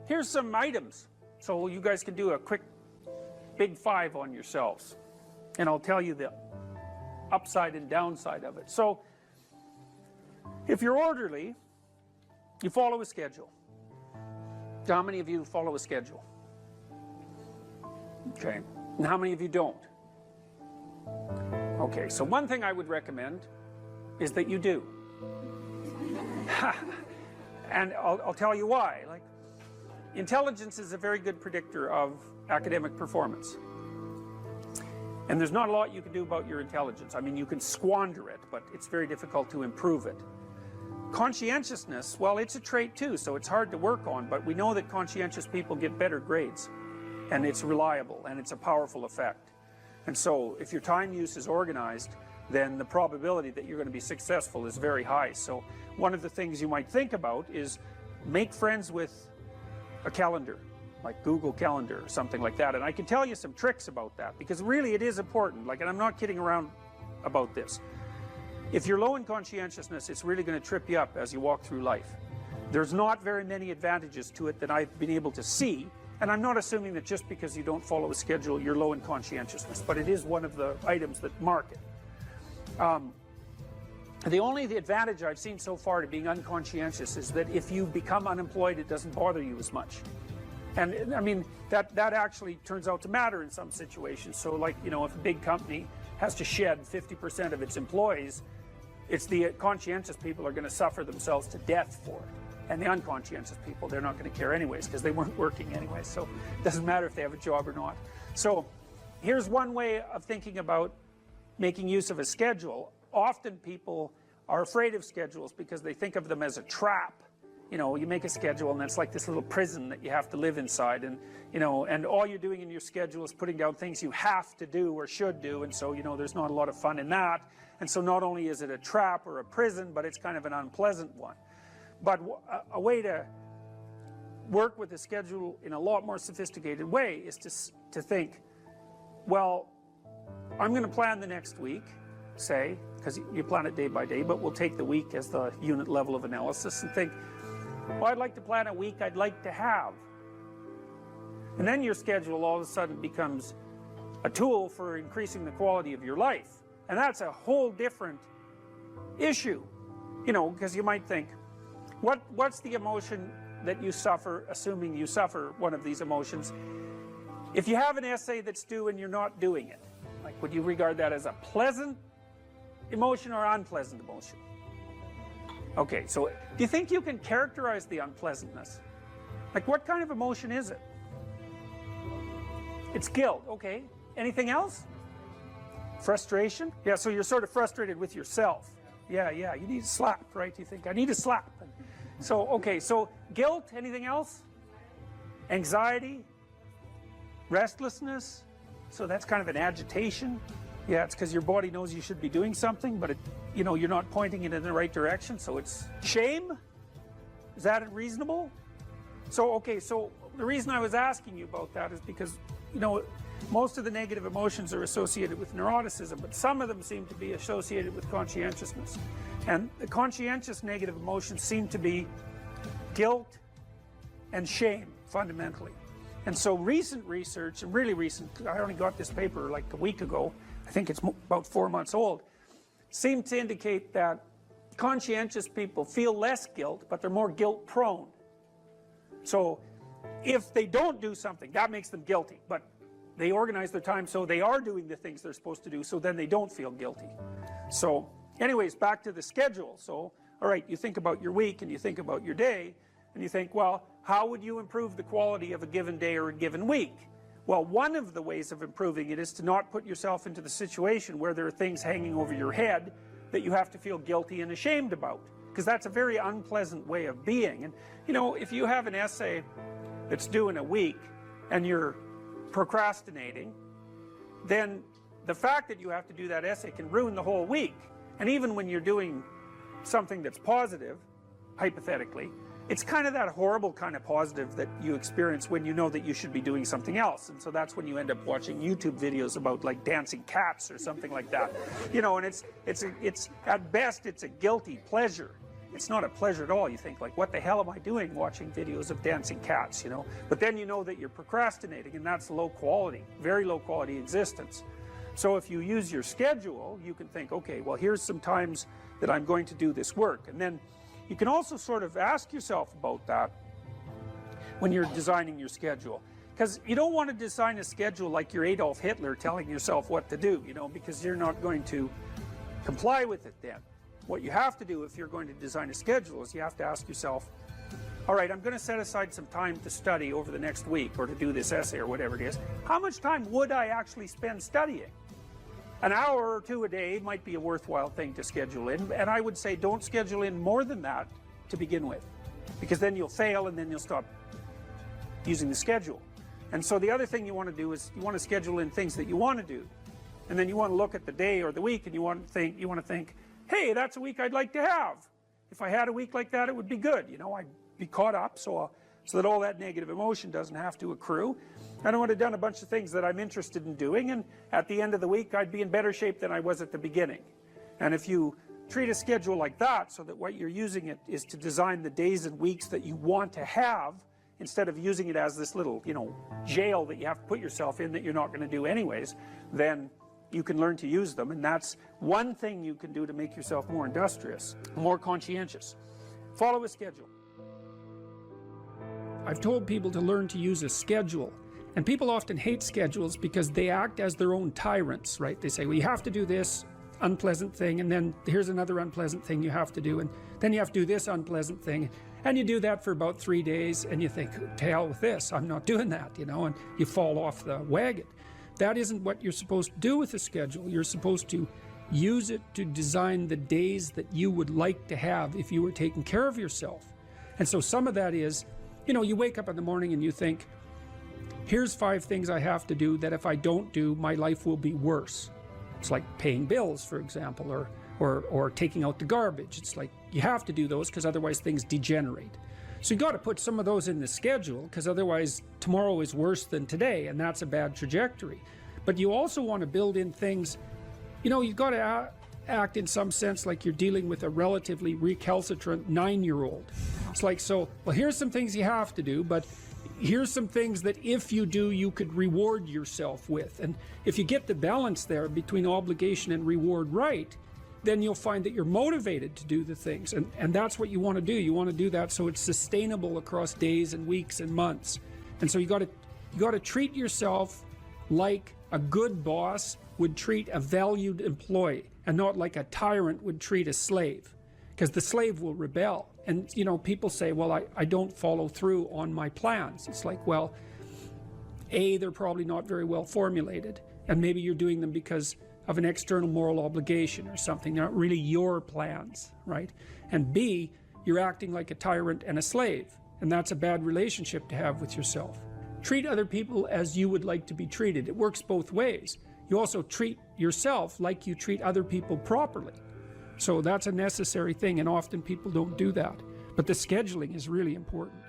here's some items. So you guys can do a quick big 5 on yourselves. And I'll tell you the upside and downside of it. So, if you're orderly, you follow a schedule. How many of you follow a schedule? Okay. And how many of you don't? Okay, so one thing I would recommend is that you do. And I'll tell you why. Like, intelligence is a very good predictor of academic performance. And there's not a lot you can do about your intelligence. I mean, you can squander it, but it's very difficult to improve it. Conscientiousness, well, it's a trait too, so it's hard to work on, but we know that conscientious people get better grades. And it's reliable, and it's a powerful effect. And so, if your time use is organized, then the probability that you're going to be successful is very high. So, one of the things you might think about is make friends with a calendar, like Google Calendar or something like that. And I can tell you some tricks about that, because really it is important. Like, and I'm not kidding around about this. If you're low in conscientiousness, it's really going to trip you up as you walk through life. There's not very many advantages to it that I've been able to see. And I'm not assuming that just because you don't follow a schedule, you're low in conscientiousness, but it is one of the items that mark it. The advantage I've seen so far to being unconscientious is that if you become unemployed, it doesn't bother you as much. And I mean, that actually turns out to matter in some situations. So like, you know, if a big company has to shed 50% of its employees, it's the conscientious people are going to suffer themselves to death for it. And the unconscientious people, they're not going to care anyways, because they weren't working anyway, so it doesn't matter if they have a job or not. So here's one way of thinking about making use of a schedule. Often people are afraid of schedules because they think of them as a trap. You know, you make a schedule and it's like this little prison that you have to live inside, and you know, and all you're doing in your schedule is putting down things you have to do or should do, and so, you know, there's not a lot of fun in that. And so not only is it a trap or a prison, but it's kind of an unpleasant one. But a way to work with the schedule in a lot more sophisticated way is to think, well, I'm going to plan the next week, say, because you plan it day by day, but we'll take the week as the unit level of analysis and think, well, I'd like to plan a week I'd like to have. And then your schedule all of a sudden becomes a tool for increasing the quality of your life. And that's a whole different issue, you know, because you might think, what's the emotion that you suffer, assuming you suffer one of these emotions? If you have an essay that's due and you're not doing it, like, would you regard that as a pleasant emotion or unpleasant emotion? Okay, so do you think you can characterize the unpleasantness? Like, what kind of emotion is it? It's guilt, okay. Anything else? Frustration? Yeah, so you're sort of frustrated with yourself. Yeah, you need a slap, right? You think, I need a slap. So, okay, so guilt, anything else? Anxiety? Restlessness? So that's kind of an agitation. Yeah, it's because your body knows you should be doing something, but you know, you're not pointing it in the right direction, so it's shame? Is that reasonable? So, okay, so the reason I was asking you about that is because, you know, most of the negative emotions are associated with neuroticism, but some of them seem to be associated with conscientiousness. And the conscientious negative emotions seem to be guilt and shame, fundamentally. And so recent research, and really recent, I only got this paper like a week ago, I think it's about 4 months old, seem to indicate that conscientious people feel less guilt, but they're more guilt prone. So if they don't do something, that makes them guilty, but they organize their time so they are doing the things they're supposed to do, so then they don't feel guilty. So anyways, back to the schedule. So, all right, you think about your week and you think about your day, and you think, well, how would you improve the quality of a given day or a given week? Well, one of the ways of improving it is to not put yourself into the situation where there are things hanging over your head that you have to feel guilty and ashamed about, because that's a very unpleasant way of being. And you know, if you have an essay that's due in a week and you're procrastinating, then the fact that you have to do that essay can ruin the whole week. And even when you're doing something that's positive, hypothetically, it's kind of that horrible kind of positive that you experience when you know that you should be doing something else. And so that's when you end up watching YouTube videos about like dancing cats or something like that. You know, and it's at best it's a guilty pleasure. it's not a pleasure at all. You think, like, what the hell am I doing watching videos of dancing cats, you know? But then you know that you're procrastinating, and that's low quality, very low quality existence. So if you use your schedule, you can think, okay, well, here's some times that I'm going to do this work. And then you can also sort of ask yourself about that when you're designing your schedule. Because you don't want to design a schedule like you're Adolf Hitler telling yourself what to do, you know, because you're not going to comply with it then. What you have to do if you're going to design a schedule is you have to ask yourself, all right, I'm going to set aside some time to study over the next week or to do this essay or whatever it is. How much time would I actually spend studying? An hour or two a day might be a worthwhile thing to schedule in, and I would say don't schedule in more than that to begin with, because then you'll fail and then you'll stop using the schedule. And so the other thing you want to do is you want to schedule in things that you want to do, and then you want to look at the day or the week and you want to think, hey, that's a week I'd like to have. If I had a week like that, it would be good. You know, I'd be caught up so that all that negative emotion doesn't have to accrue. And I would have done a bunch of things that I'm interested in doing, and at the end of the week I'd be in better shape than I was at the beginning. And if you treat a schedule like that, so that what you're using it is to design the days and weeks that you want to have, instead of using it as this little, you know, jail that you have to put yourself in that you're not going to do anyways, then you can learn to use them. And that's one thing you can do to make yourself more industrious, more conscientious. Follow a schedule. I've told people to learn to use a schedule, and people often hate schedules because they act as their own tyrants, right? They say, well, you have to do this unpleasant thing, and then here's another unpleasant thing you have to do, and then you have to do this unpleasant thing, and you do that for about 3 days, and you think, to hell with this, I'm not doing that, you know, and you fall off the wagon. That isn't what you're supposed to do with a schedule. You're supposed to use it to design the days that you would like to have if you were taking care of yourself. And so some of that is, you know, you wake up in the morning and you think, here's 5 things I have to do that if I don't do, my life will be worse. It's like paying bills, for example, or taking out the garbage. It's like you have to do those because otherwise things degenerate. So you got to put some of those in the schedule, because otherwise tomorrow is worse than today, and that's a bad trajectory. But you also want to build in things, you know, you've got to act in some sense like you're dealing with a relatively recalcitrant 9-year-old. It's like, so, well, here's some things you have to do, but here's some things that if you do, you could reward yourself with. And if you get the balance there between obligation and reward right, then you'll find that you're motivated to do the things. And that's what you want to do. You want to do that so it's sustainable across days and weeks and months. And so you got to treat yourself like a good boss would treat a valued employee, and not like a tyrant would treat a slave, because the slave will rebel. And, you know, people say, well, I don't follow through on my plans. It's like, well, A, they're probably not very well formulated, and maybe you're doing them because of an external moral obligation or something. They're not really your plans, right? And B, you're acting like a tyrant and a slave, and that's a bad relationship to have with yourself. Treat other people as you would like to be treated. It works both ways. You also treat yourself like you treat other people properly. So that's a necessary thing, and often people don't do that. But the scheduling is really important.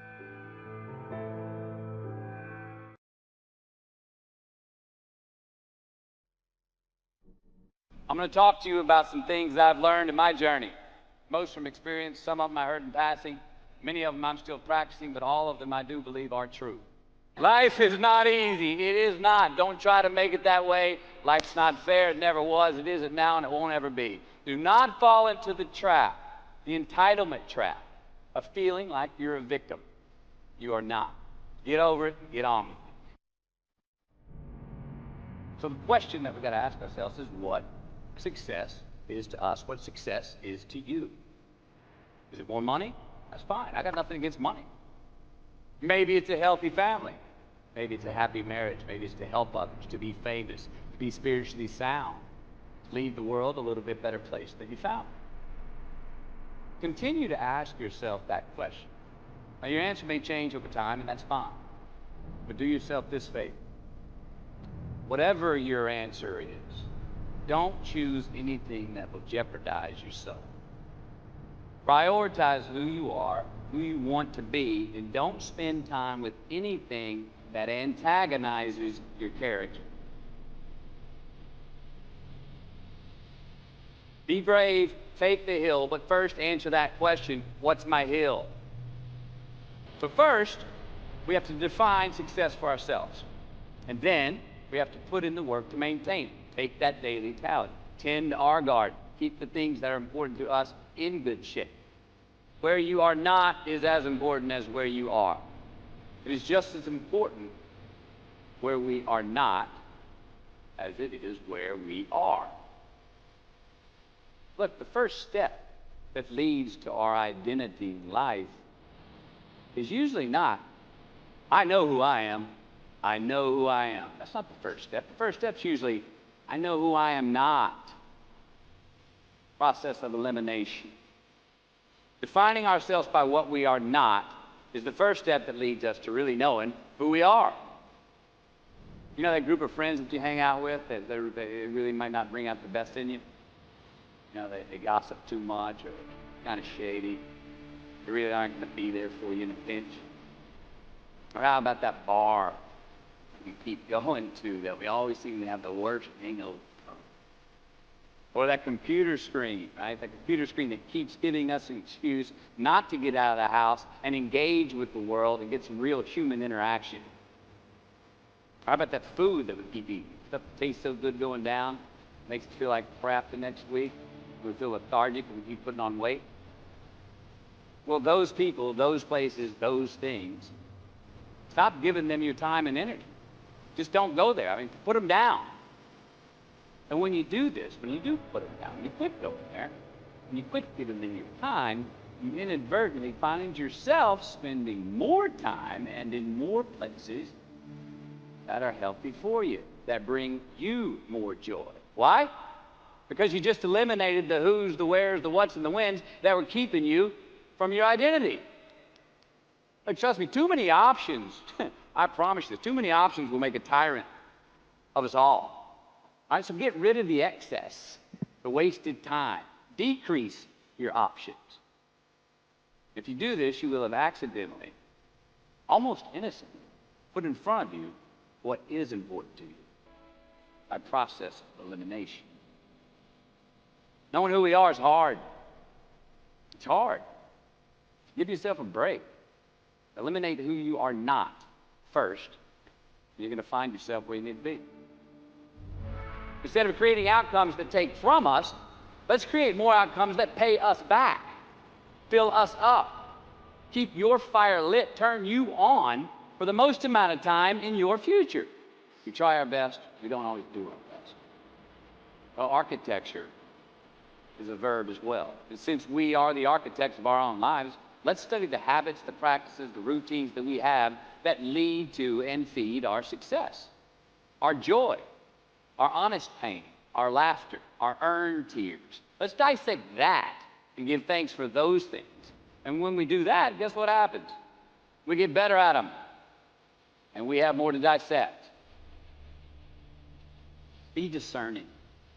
I'm going to talk to you about some things I've learned in my journey. Most from experience, some of them I heard in passing, many of them I'm still practicing, but all of them I do believe are true. Life is not easy. It is not. Don't try to make it that way. Life's not fair. It never was. It isn't now, and it won't ever be. Do not fall into the trap, the entitlement trap, of feeling like you're a victim. You are not. Get over it. Get on with it. So the question that we've got to ask ourselves is, what success is to us? What success is to you? Is it more money? That's fine. I got nothing against money. Maybe it's a healthy family. Maybe it's a happy marriage. Maybe it's to help others, to be famous, to be spiritually sound, leave the world a little bit better place than you found it. Continue to ask yourself that question. Now, your answer may change over time, and that's fine. But do yourself this favor. Whatever your answer is, don't choose anything that will jeopardize yourself. Prioritize who you are, who you want to be, and don't spend time with anything that antagonizes your character. Be brave, take the hill, but first answer that question, what's my hill? So first, we have to define success for ourselves. And then we have to put in the work to maintain it. Take that daily tally. Tend our garden. Keep the things that are important to us in good shape. Where you are not is as important as where you are. It is just as important where we are not as it is where we are. Look, the first step that leads to our identity in life is usually not, I know who I am, I know who I am. That's not the first step. The first step's usually, I know who I am not. Process of elimination. Defining ourselves by what we are not is the first step that leads us to really knowing who we are. You know that group of friends that you hang out with that they really might not bring out the best in you? You know, they gossip too much or kind of shady. They really aren't going to be there for you in a pinch. Or how about that bar we keep going to that we always seem to have the worst hangover from? Or that computer screen, right? That computer screen that keeps giving us an excuse not to get out of the house and engage with the world and get some real human interaction. How about that food that we keep eating? Stuff that tastes so good going down, makes us feel like crap the next week. We feel lethargic and we keep putting on weight. Well, those people, those places, those things, stop giving them your time and energy. Just don't go there. I mean, put them down. And when you do this, when you do put them down, you quit going there, and you quit giving them your time, you inadvertently find yourself spending more time and in more places that are healthy for you, that bring you more joy. Why? Because you just eliminated the who's, the where's, the what's, and the when's that were keeping you from your identity. Like, trust me, too many options, I promise you, too many options will make a tyrant of us all. All right, so get rid of the excess, the wasted time. Decrease your options. If you do this, you will have accidentally, almost innocently, put in front of you what is important to you by process of elimination. Knowing who we are is hard. It's hard. Give yourself a break. Eliminate who you are not first. You're going to find yourself where you need to be. Instead of creating outcomes that take from us, let's create more outcomes that pay us back, fill us up, keep your fire lit, turn you on for the most amount of time in your future. We try our best. We don't always do our best. Well, architecture is a verb as well. And since we are the architects of our own lives, let's study the habits, the practices, the routines that we have that lead to and feed our success, our joy, our honest pain, our laughter, our earned tears. Let's dissect that and give thanks for those things. And when we do that, guess what happens? We get better at them. And we have more to dissect. Be discerning.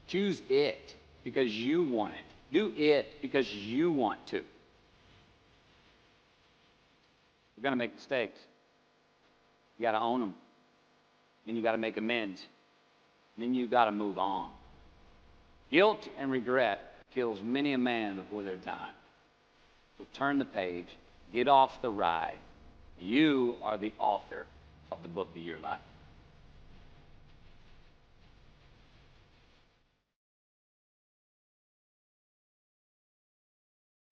Choose it because you want it. Do it because you want to. You're going to make mistakes. You got to own them. Then you got to make amends. And then you got to move on. Guilt and regret kills many a man before their time. So turn the page. Get off the ride. You are the author of the book of your life.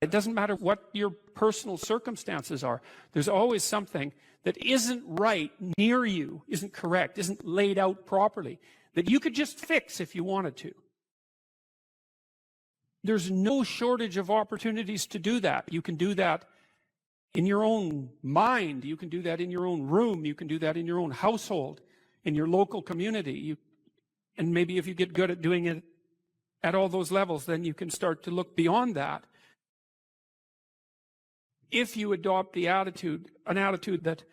It doesn't matter what your personal circumstances are. There's always something that isn't right near you, isn't correct, isn't laid out properly, that you could just fix if you wanted to. There's no shortage of opportunities to do that. You can do that in your own mind. You can do that in your own room. You can do that in your own household, in your local community. And maybe if you get good at doing it at all those levels, then you can start to look beyond that. If you adopt an attitude that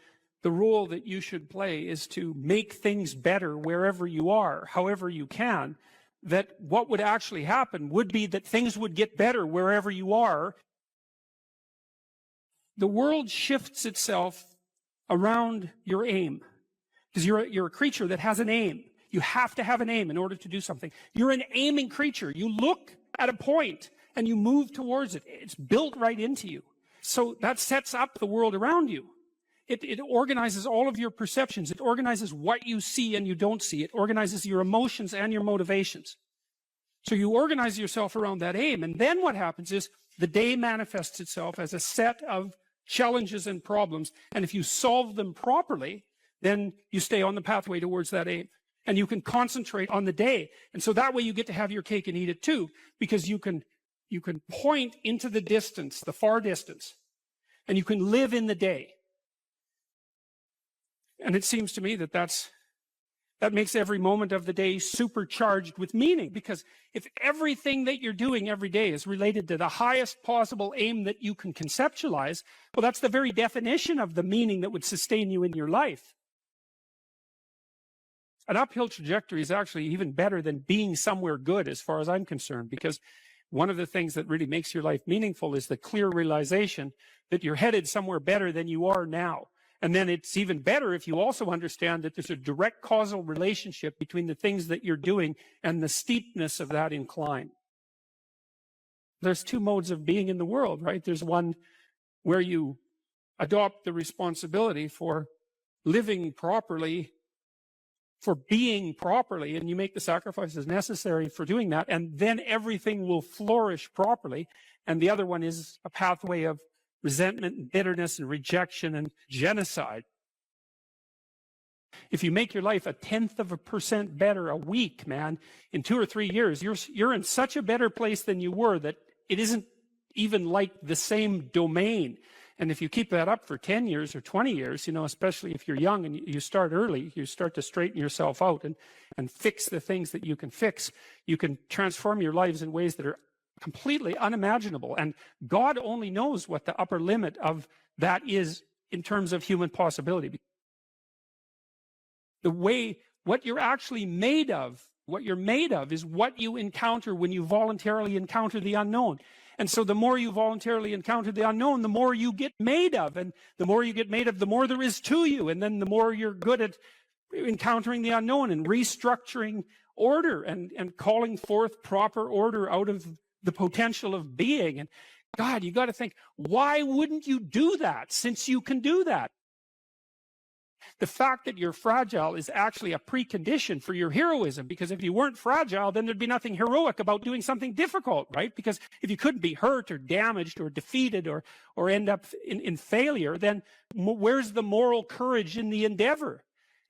the role that you should play is to make things better wherever you are, however you can, that what would actually happen would be that things would get better wherever you are. The world shifts itself around your aim because you're a creature that has an aim. You have to have an aim in order to do something. You're an aiming creature. You look at a point and you move towards it. It's built right into you. So that sets up the world around you. It organizes all of your perceptions. It organizes what you see and you don't see. It organizes your emotions and your motivations. So you organize yourself around that aim. And then what happens is the day manifests itself as a set of challenges and problems. And if you solve them properly, then you stay on the pathway towards that aim. And you can concentrate on the day. And so that way you get to have your cake and eat it too, because you can point into the distance, the far distance, and you can live in the day. And it seems to me that that makes every moment of the day supercharged with meaning, because if everything that you're doing every day is related to the highest possible aim that you can conceptualize, well, that's the very definition of the meaning that would sustain you in your life. An uphill trajectory is actually even better than being somewhere good as far as I'm concerned, because one of the things that really makes your life meaningful is the clear realization that you're headed somewhere better than you are now. And then it's even better if you also understand that there's a direct causal relationship between the things that you're doing and the steepness of that incline. There's two modes of being in the world, right? There's one where you adopt the responsibility for living properly, for being properly, and you make the sacrifices necessary for doing that, and then everything will flourish properly. And the other one is a pathway of resentment and bitterness and rejection and genocide. If you make your life 0.1% better a week, man, in 2 or 3 years, you're in such a better place than you were that it isn't even like the same domain. And if you keep that up for 10 years or 20 years, especially if you're young and you start early, you start to straighten yourself out and fix the things that you can fix. You can transform your lives in ways that are completely unimaginable. And God only knows what the upper limit of that is in terms of human possibility. What you're actually made of, what you're made of is what you encounter when you voluntarily encounter the unknown. And so the more you voluntarily encounter the unknown, the more you get made of. And the more you get made of, the more there is to you. And then the more you're good at encountering the unknown and restructuring order and calling forth proper order out of the potential of being. And God, you got to think, why wouldn't you do that since you can do that? The fact that you're fragile is actually a precondition for your heroism, because if you weren't fragile, then there'd be nothing heroic about doing something difficult, right? Because if you couldn't be hurt or damaged or defeated or end up in failure, then where's the moral courage in the endeavor?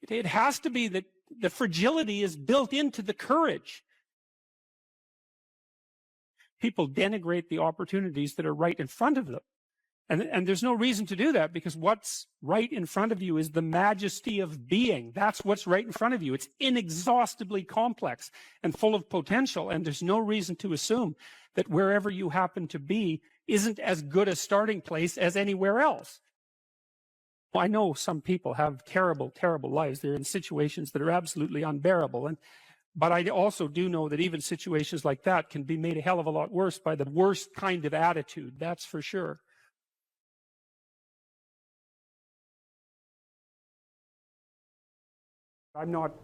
It has to be that the fragility is built into the courage. People denigrate the opportunities that are right in front of them. And there's no reason to do that, because what's right in front of you is the majesty of being. That's what's right in front of you. It's inexhaustibly complex and full of potential, and there's no reason to assume that wherever you happen to be isn't as good a starting place as anywhere else. Well, I know some people have terrible, terrible lives. They're in situations that are absolutely unbearable. But I also do know that even situations like that can be made a hell of a lot worse by the worst kind of attitude. That's for sure.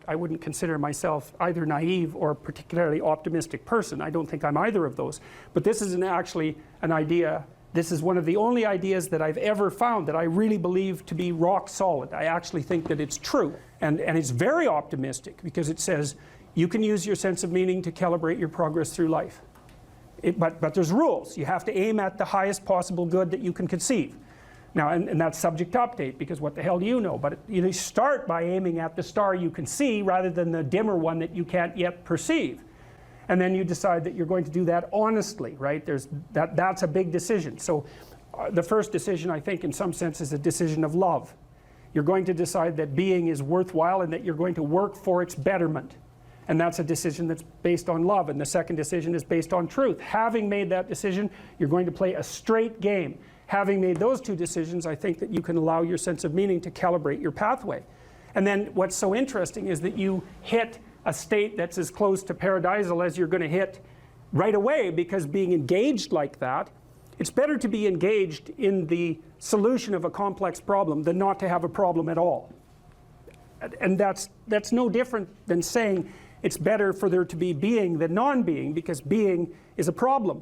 I wouldn't consider myself either naive or particularly optimistic person. I don't think I'm either of those. But this is actually an idea. This is one of the only ideas that I've ever found that I really believe to be rock solid. I actually think that it's true. And it's very optimistic, because it says you can use your sense of meaning to calibrate your progress through life. But there's rules. You have to aim at the highest possible good that you can conceive. Now, and that's subject to update, because what the hell do you know? But you start by aiming at the star you can see rather than the dimmer one that you can't yet perceive. And then you decide that you're going to do that honestly, right? That's a big decision. So the first decision, I think, in some sense, is a decision of love. You're going to decide that being is worthwhile and that you're going to work for its betterment. And that's a decision that's based on love. And the second decision is based on truth. Having made that decision, you're going to play a straight game. Having made those two decisions, I think that you can allow your sense of meaning to calibrate your pathway. And then what's so interesting is that you hit a state that's as close to paradisal as you're going to hit right away, because being engaged like that, it's better to be engaged in the solution of a complex problem than not to have a problem at all. And that's no different than saying it's better for there to be being than non-being, because being is a problem.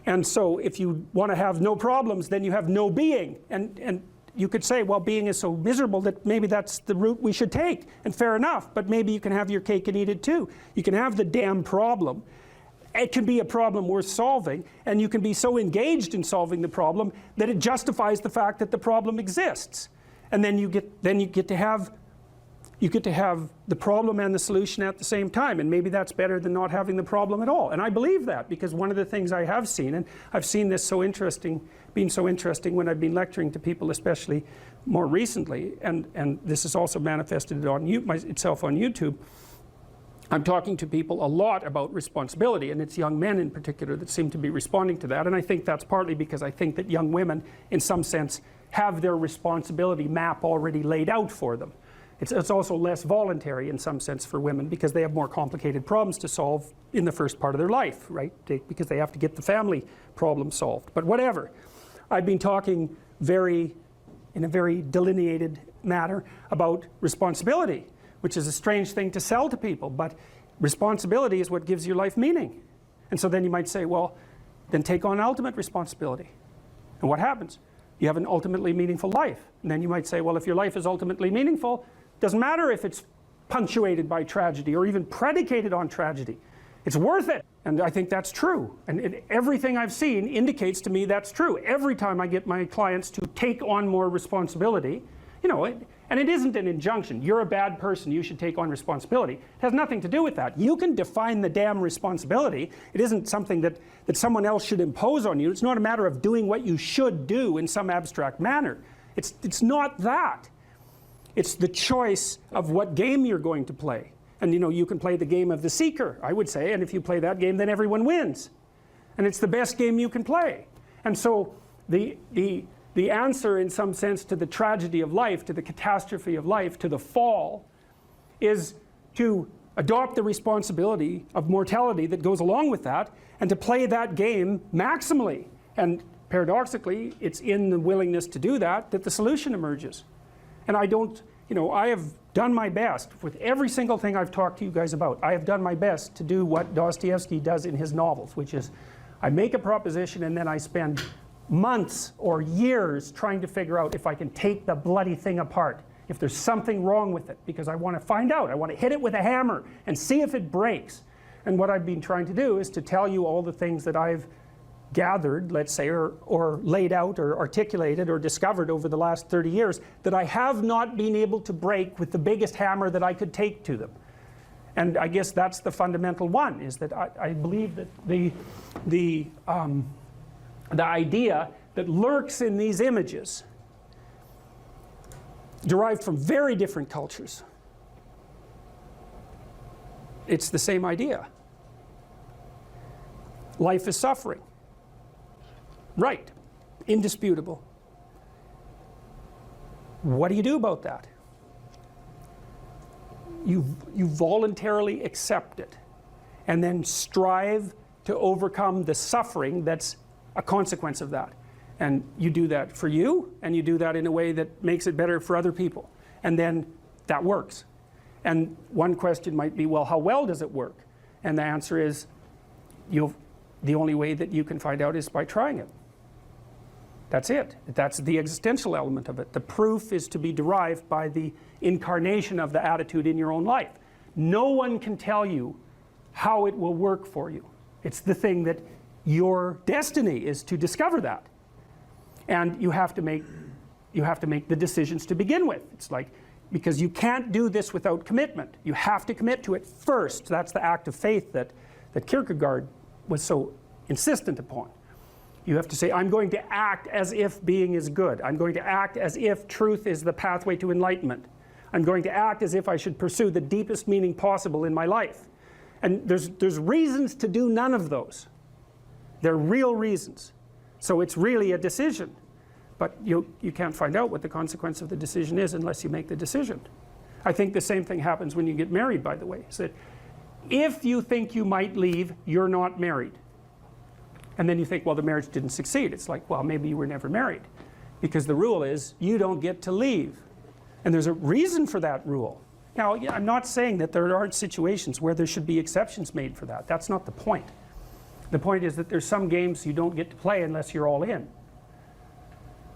And so if you want to have no problems, then you have no being. And you could say, well, being is so miserable that maybe that's the route we should take. And fair enough, but maybe you can have your cake and eat it too. You can have the damn problem. It can be a problem worth solving, and you can be so engaged in solving the problem that it justifies the fact that the problem exists. And then you get to have the problem and the solution at the same time, and maybe that's better than not having the problem at all. And I believe that, because one of the things I have seen, and I've seen this being so interesting when I've been lecturing to people, especially more recently, and this has also manifested itself on YouTube. I'm talking to people a lot about responsibility, and it's young men in particular that seem to be responding to that. And I think that's partly because I think that young women, in some sense, have their responsibility map already laid out for them. It's also less voluntary in some sense for women, because they have more complicated problems to solve in the first part of their life, right? Because they have to get the family problem solved. But whatever. I've been talking in a very delineated manner about responsibility, which is a strange thing to sell to people, but responsibility is what gives your life meaning. And so then you might say, well, then take on ultimate responsibility. And what happens? You have an ultimately meaningful life. And then you might say, well, if your life is ultimately meaningful, it doesn't matter if it's punctuated by tragedy or even predicated on tragedy. It's worth it. And I think that's true. And everything I've seen indicates to me that's true. Every time I get my clients to take on more responsibility, you know, and it isn't an injunction. You're a bad person, you should take on responsibility. It has nothing to do with that. You can define the damn responsibility. It isn't something that someone else should impose on you. It's not a matter of doing what you should do in some abstract manner. It's not that. It's the choice of what game you're going to play. And you know, you can play the game of the seeker, I would say, and if you play that game, then everyone wins. And it's the best game you can play. And so the answer, in some sense, to the tragedy of life, to the catastrophe of life, to the fall, is to adopt the responsibility of mortality that goes along with that, and to play that game maximally. And paradoxically, it's in the willingness to do that that the solution emerges. And I don't, you know, I have done my best with every single thing I've talked to you guys about. I have done my best to do what Dostoevsky does in his novels, which is I make a proposition and then I spend months or years trying to figure out if I can take the bloody thing apart, if there's something wrong with it, because I want to find out. I want to hit it with a hammer and see if it breaks. And what I've been trying to do is to tell you all the things that I've gathered, let's say, or laid out or articulated or discovered over the last 30 years that I have not been able to break with the biggest hammer that I could take to them. And I guess that's the fundamental one, is that I believe that the idea that lurks in these images, derived from very different cultures, it's the same idea. Life is suffering. Right. Indisputable. What do you do about that? You voluntarily accept it, and then strive to overcome the suffering that's a consequence of that. And you do that for you, and you do that in a way that makes it better for other people. And then that works. And one question might be, well, how well does it work? And the answer is, the only way that you can find out is by trying it. That's it. That's the existential element of it. The proof is to be derived by the incarnation of the attitude in your own life. No one can tell you how it will work for you. It's the thing that your destiny is to discover that. And you have to make the decisions to begin with. It's like, because you can't do this without commitment. You have to commit to it first. That's the act of faith that Kierkegaard was so insistent upon. You have to say, I'm going to act as if being is good. I'm going to act as if truth is the pathway to enlightenment. I'm going to act as if I should pursue the deepest meaning possible in my life. And there's reasons to do none of those. They're real reasons. So it's really a decision. But you can't find out what the consequence of the decision is unless you make the decision. I think the same thing happens when you get married, by the way. Is that if you think you might leave, you're not married. And then you think, well, the marriage didn't succeed. It's like, well, maybe you were never married. Because the rule is, you don't get to leave. And there's a reason for that rule. Now, I'm not saying that there aren't situations where there should be exceptions made for that. That's not the point. The point is that there's some games you don't get to play unless you're all in.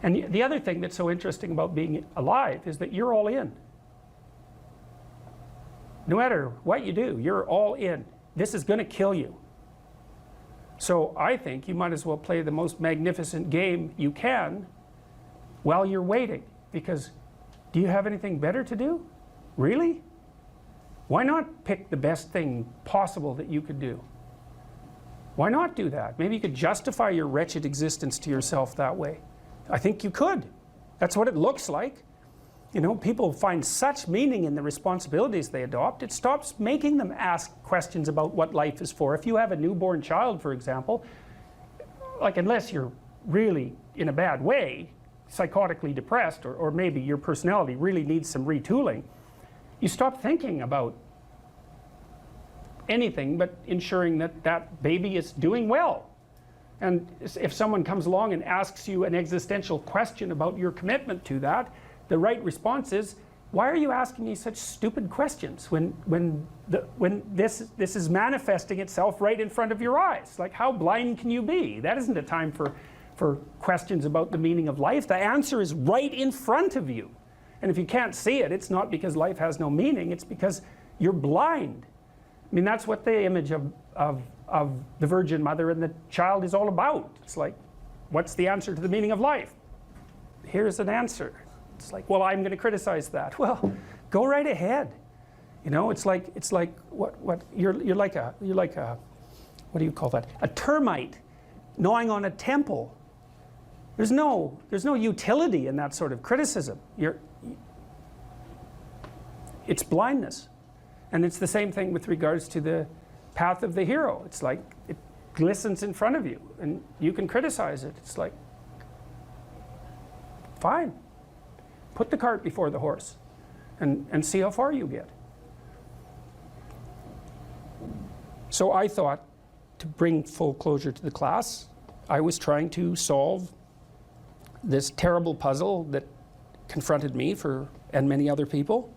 And the other thing that's so interesting about being alive is that you're all in. No matter what you do, you're all in. This is going to kill you. So I think you might as well play the most magnificent game you can while you're waiting. Because do you have anything better to do? Really? Why not pick the best thing possible that you could do? Why not do that? Maybe you could justify your wretched existence to yourself that way. I think you could. That's what it looks like. You know, people find such meaning in the responsibilities they adopt, it stops making them ask questions about what life is for. If you have a newborn child, for example, like unless you're really in a bad way, psychotically depressed, or maybe your personality really needs some retooling, you stop thinking about anything but ensuring that that baby is doing well. And if someone comes along and asks you an existential question about your commitment to that, the right response is, why are you asking me such stupid questions when this is manifesting itself right in front of your eyes? Like, how blind can you be? That isn't a time for questions about the meaning of life. The answer is right in front of you. And if you can't see it, it's not because life has no meaning, it's because you're blind. I mean, that's what the image of the Virgin Mother and the child is all about. It's like, what's the answer to the meaning of life? Here's an answer. It's like, well, I'm going to criticize that. Well, go right ahead. You know, it's like what you're like a what do you call that? A termite gnawing on a temple. There's no utility in that sort of criticism. It's blindness. And it's the same thing with regards to the path of the hero. It's like it glistens in front of you and you can criticize it. It's like, fine. Put the cart before the horse and see how far you get. So I thought, to bring full closure to the class, I was trying to solve this terrible puzzle that confronted me and many other people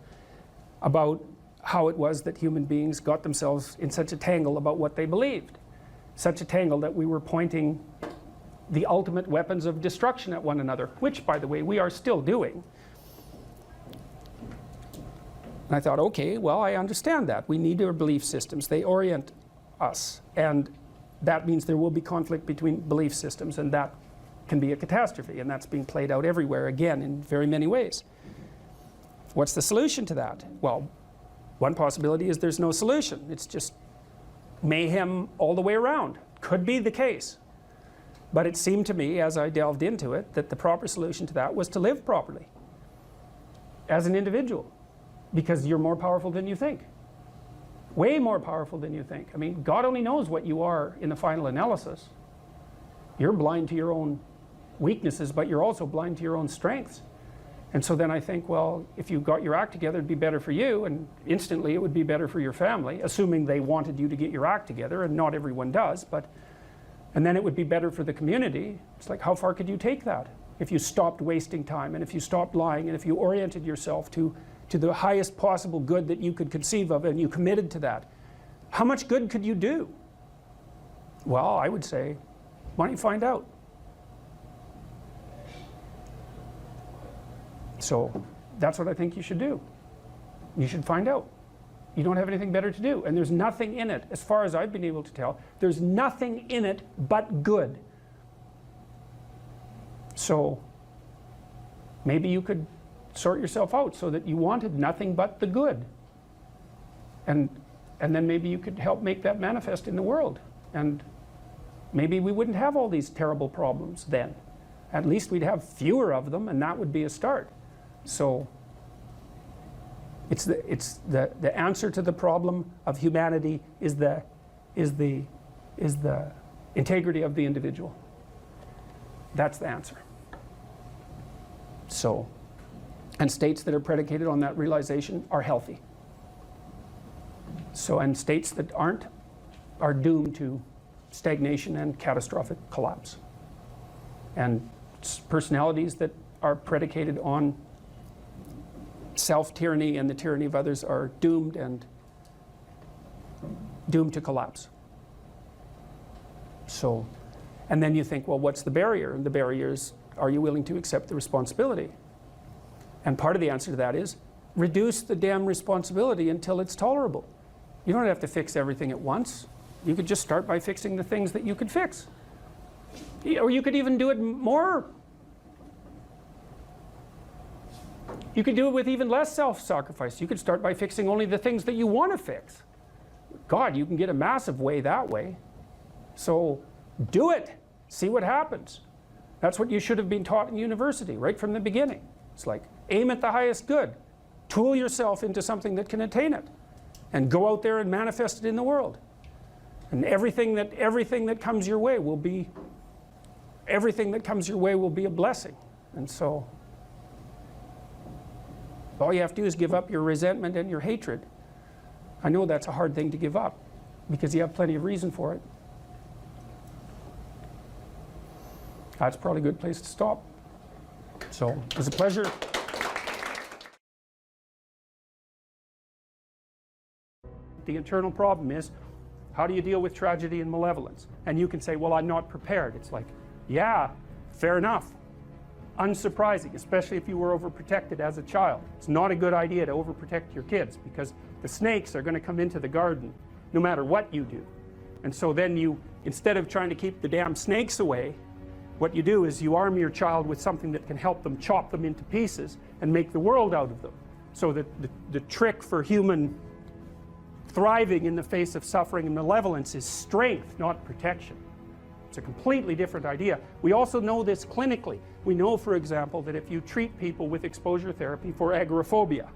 about how it was that human beings got themselves in such a tangle about what they believed. Such a tangle that we were pointing the ultimate weapons of destruction at one another, which, by the way, we are still doing. And I thought, okay, well, I understand that. We need our belief systems. They orient us. And that means there will be conflict between belief systems, and that can be a catastrophe. And that's being played out everywhere, again, in very many ways. What's the solution to that? Well, one possibility is there's no solution. It's just mayhem all the way around. Could be the case. But it seemed to me, as I delved into it, that the proper solution to that was to live properly as an individual, because you're more powerful than you think. Way more powerful than you think. I mean, God only knows what you are in the final analysis. You're blind to your own weaknesses, but you're also blind to your own strengths. And so then I think, well, if you got your act together, it'd be better for you, and instantly it would be better for your family, assuming they wanted you to get your act together, and not everyone does, and then it would be better for the community. It's like, how far could you take that? If you stopped wasting time, and if you stopped lying, and if you oriented yourself to the highest possible good that you could conceive of, and you committed to that, how much good could you do? Well, I would say, why don't you find out? So that's what I think you should do. You should find out. You don't have anything better to do. And there's nothing in it, as far as I've been able to tell, there's nothing in it but good. So maybe you could sort yourself out so that you wanted nothing but the good. And then maybe you could help make that manifest in the world. And maybe we wouldn't have all these terrible problems then. At least we'd have fewer of them, and that would be a start. So it's the answer to the problem of humanity is the integrity of the individual. That's the answer. So, and states that are predicated on that realization are healthy. So, and states that aren't are doomed to stagnation and catastrophic collapse. And personalities that are predicated on self-tyranny and the tyranny of others are doomed to collapse. So, and then you think, well, what's the barrier? And the barrier is, are you willing to accept the responsibility? And part of the answer to that is, reduce the damn responsibility until it's tolerable. You don't have to fix everything at once. You could just start by fixing the things that you could fix. Or you could even do it more. You could do it with even less self-sacrifice. You could start by fixing only the things that you want to fix. God, you can get a massive way that way. So do it. See what happens. That's what you should have been taught in university right from the beginning. It's like, aim at the highest good. Tool yourself into something that can attain it. And go out there and manifest it in the world. And everything that comes your way will be a blessing. And so all you have to do is give up your resentment and your hatred. I know that's a hard thing to give up because you have plenty of reason for it. That's probably a good place to stop. So it was a pleasure. The internal problem is, how do you deal with tragedy and malevolence? And you can say, well, I'm not prepared. It's like, yeah, fair enough. Unsurprising, especially if you were overprotected as a child. It's not a good idea to overprotect your kids because the snakes are going to come into the garden no matter what you do. And so then you, instead of trying to keep the damn snakes away, what you do is you arm your child with something that can help them chop them into pieces and make the world out of them. So that the trick for human thriving in the face of suffering and malevolence is strength, not protection. It's a completely different idea. We also know this clinically. We know, for example, that if you treat people with exposure therapy for agoraphobia,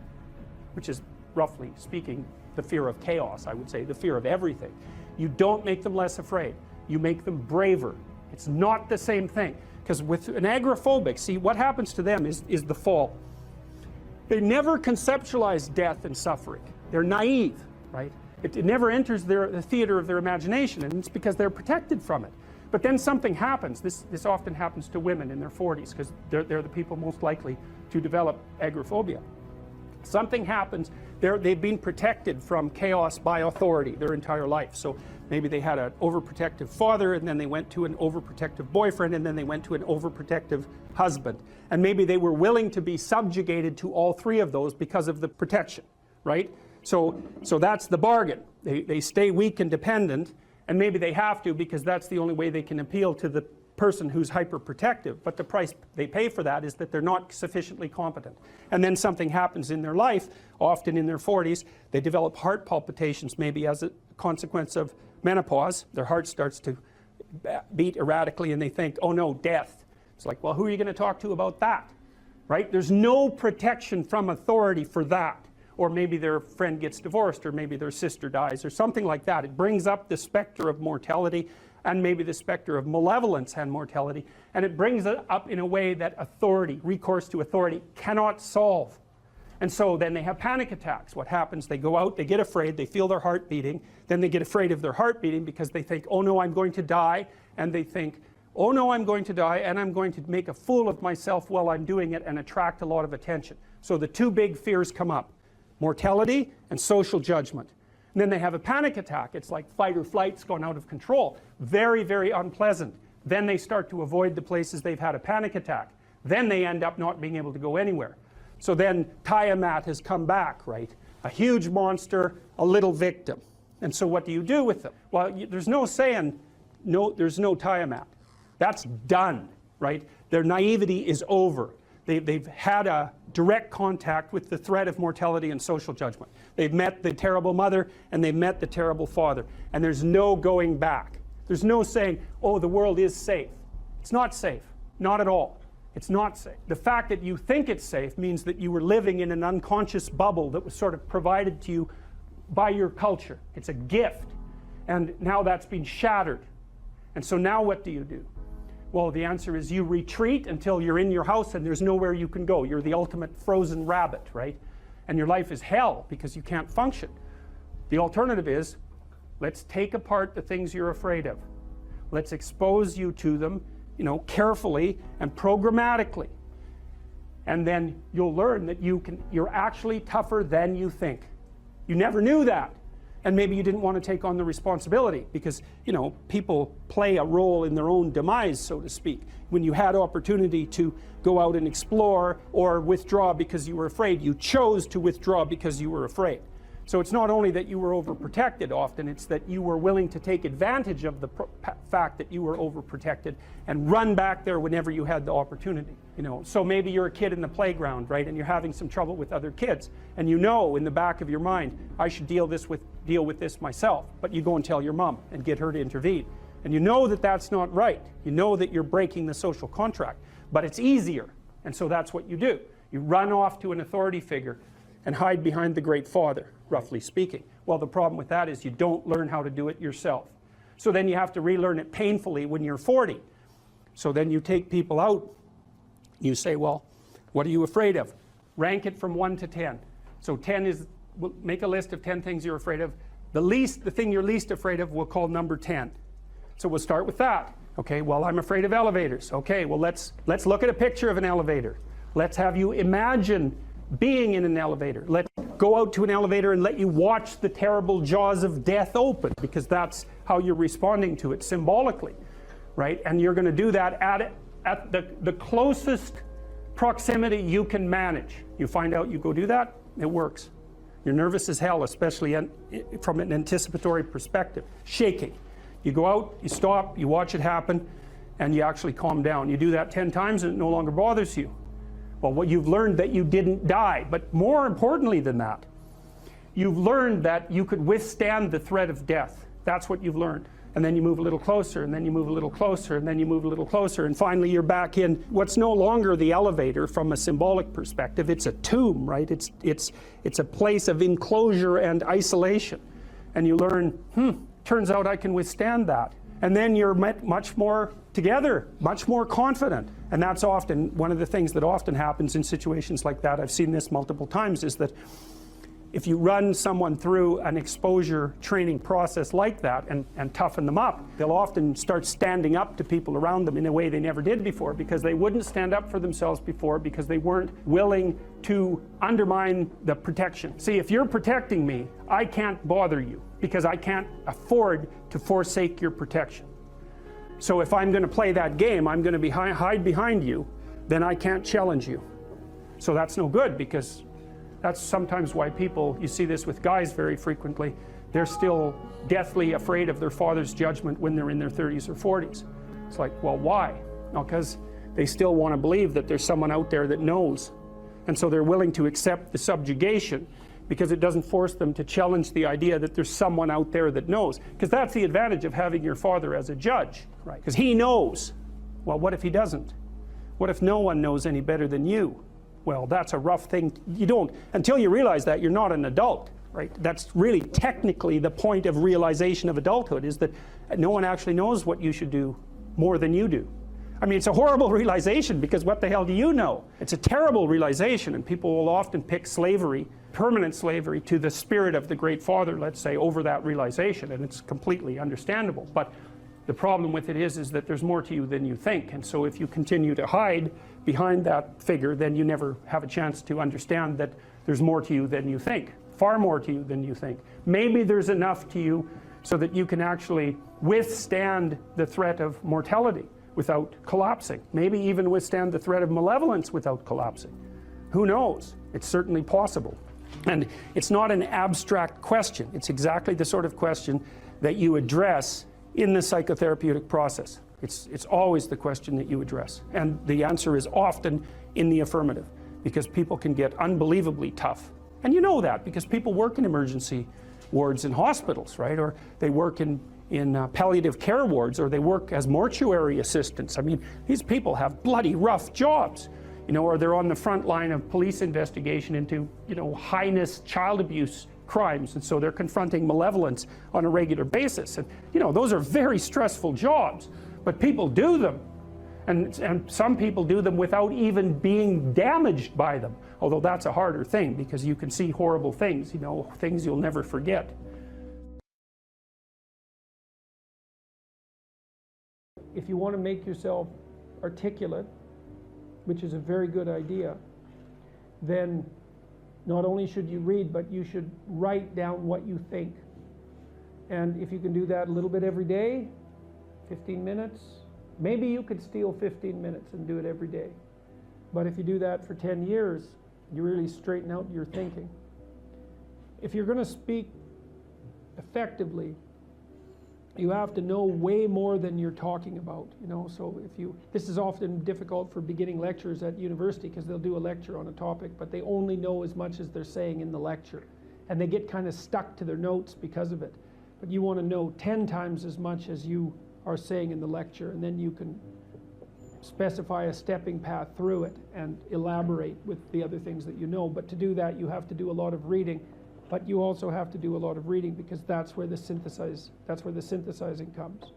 which is roughly speaking the fear of chaos, I would say, the fear of everything, you don't make them less afraid. You make them braver. It's not the same thing. Because with an agoraphobic, see, what happens to them is the fall. They never conceptualize death and suffering. They're naive. Right? It never enters the theater of their imagination, and it's because they're protected from it. But then something happens. This often happens to women in their 40s because they're the people most likely to develop agoraphobia. Something happens. They've been protected from chaos by authority their entire life. So maybe they had an overprotective father, and then they went to an overprotective boyfriend, and then they went to an overprotective husband. And maybe they were willing to be subjugated to all three of those because of the protection, right? So that's the bargain. They stay weak and dependent, and maybe they have to because that's the only way they can appeal to the person who's hyperprotective. But the price they pay for that is that they're not sufficiently competent. And then something happens in their life, often in their 40s. They develop heart palpitations, maybe as a consequence of menopause. Their heart starts to beat erratically, and they think, oh no, death. It's like, well, who are you going to talk to about that? Right? There's no protection from authority for that. Or maybe their friend gets divorced, or maybe their sister dies, or something like that. It brings up the specter of mortality, and maybe the specter of malevolence and mortality, and it brings it up in a way that authority, recourse to authority, cannot solve. And so then they have panic attacks. What happens? They go out, they get afraid, they feel their heart beating, then they get afraid of their heart beating because they think, oh no, I'm going to die, and they think, oh no, I'm going to die, and I'm going to make a fool of myself while I'm doing it and attract a lot of attention. So the two big fears come up. Mortality and social judgment. And then they have a panic attack. It's like fight or flight's gone out of control. Very, very unpleasant. Then they start to avoid the places they've had a panic attack. Then they end up not being able to go anywhere. So then Tiamat has come back, right? A huge monster, a little victim. And so what do you do with them? Well, there's no saying, no, there's no Tiamat. That's done, right? Their naivety is over. They've had a direct contact with the threat of mortality and social judgment. They've met the terrible mother and they've met the terrible father. And there's no going back. There's no saying, oh, the world is safe. It's not safe. Not at all. It's not safe. The fact that you think it's safe means that you were living in an unconscious bubble that was sort of provided to you by your culture. It's a gift. And now that's been shattered. And so now what do you do? Well, the answer is you retreat until you're in your house and there's nowhere you can go. You're the ultimate frozen rabbit, right? And your life is hell because you can't function. The alternative is, let's take apart the things you're afraid of. Let's expose you to them, carefully and programmatically. And then you'll learn that you're actually tougher than you think. You never knew that. And maybe you didn't want to take on the responsibility because, you know, people play a role in their own demise, so to speak. When you had opportunity to go out and explore or withdraw because you were afraid, you chose to withdraw because you were afraid. So it's not only that you were overprotected often, it's that you were willing to take advantage of the fact that you were overprotected and run back there whenever you had the opportunity. You know, so maybe you're a kid in the playground, right, and you're having some trouble with other kids, and you know in the back of your mind, I should deal with this myself, but you go and tell your mom and get her to intervene. And you know that that's not right. You know that you're breaking the social contract, but it's easier, and so that's what you do. You run off to an authority figure and hide behind the Great Father, roughly speaking. Well, the problem with that is you don't learn how to do it yourself. So then you have to relearn it painfully when you're 40. So then you take people out, you say, well, what are you afraid of? Rank it from 1 to 10. So 10 is, we'll make a list of 10 things you're afraid of. The thing you're least afraid of we'll call number 10. So we'll start with that. Okay, well, I'm afraid of elevators. Okay, well, let's look at a picture of an elevator. Let's have you imagine being in an elevator. Let's go out to an elevator and let you watch the terrible jaws of death open, because that's how you're responding to it symbolically, right? And you're going to do that at the closest proximity you can manage. You find out, you go do that, it works. You're nervous as hell, especially from an anticipatory perspective. Shaking. You go out, you stop, you watch it happen, and you actually calm down. You do that 10 times and it no longer bothers you. Well, what you've learned that you didn't die, but more importantly than that, you've learned that you could withstand the threat of death. That's what you've learned. And then you move a little closer, and then you move a little closer, and then you move a little closer, and finally you're back in what's no longer the elevator from a symbolic perspective. It's a tomb, right? It's a place of enclosure and isolation. And you learn, turns out I can withstand that. And then you're much more together, much more confident. And that's often one of the things that often happens in situations like that. I've seen this multiple times, is that if you run someone through an exposure training process like that and toughen them up, they'll often start standing up to people around them in a way they never did before, because they wouldn't stand up for themselves before because they weren't willing to undermine the protection. See, if you're protecting me, I can't bother you because I can't afford to forsake your protection. So if I'm going to play that game, I'm going to hide behind you, then I can't challenge you. So that's no good, because that's sometimes why people, you see this with guys very frequently, they're still deathly afraid of their father's judgment when they're in their 30s or 40s. It's like, well, why? No, because they still want to believe that there's someone out there that knows. And so they're willing to accept the subjugation because it doesn't force them to challenge the idea that there's someone out there that knows. Because that's the advantage of having your father as a judge, right? Because he knows. Well, what if he doesn't? What if no one knows any better than you? Well, that's a rough thing. You don't, until you realize that, you're not an adult, right? That's really technically the point of realization of adulthood, is that no one actually knows what you should do more than you do. I mean, it's a horrible realization, because what the hell do you know? It's a terrible realization, and people will often pick slavery, permanent slavery, to the spirit of the Great Father, let's say, over that realization, and it's completely understandable. But the problem with it is that there's more to you than you think, and so if you continue to hide behind that figure, then you never have a chance to understand that there's more to you than you think, far more to you than you think. Maybe there's enough to you so that you can actually withstand the threat of mortality without collapsing. Maybe even withstand the threat of malevolence without collapsing. Who knows? It's certainly possible. And it's not an abstract question. It's exactly the sort of question that you address in the psychotherapeutic process. It's always the question that you address. And the answer is often in the affirmative, because people can get unbelievably tough. And you know that because people work in emergency wards in hospitals, right? Or they work in palliative care wards, or they work as mortuary assistants. I mean, these people have bloody rough jobs, you know, or they're on the front line of police investigation into, you know, heinous child abuse crimes, and so they're confronting malevolence on a regular basis. And, you know, those are very stressful jobs, but people do them. And some people do them without even being damaged by them, although that's a harder thing, because you can see horrible things, you know, things you'll never forget. If you want to make yourself articulate, which is a very good idea, then not only should you read, but you should write down what you think. And if you can do that a little bit every day, 15 minutes, maybe you could steal 15 minutes and do it every day. But if you do that for 10 years, you really straighten out your thinking. If you're going to speak effectively, you have to know way more than you're talking about, you know. So this is often difficult for beginning lecturers at university, because they'll do a lecture on a topic, but they only know as much as they're saying in the lecture. And they get kind of stuck to their notes because of it. But you want to know 10 times as much as you are saying in the lecture, and then you can specify a stepping path through it and elaborate with the other things that you know. But to do that, you have to do a lot of reading. But you also have to do a lot of reading, because that's where the synthesizing comes.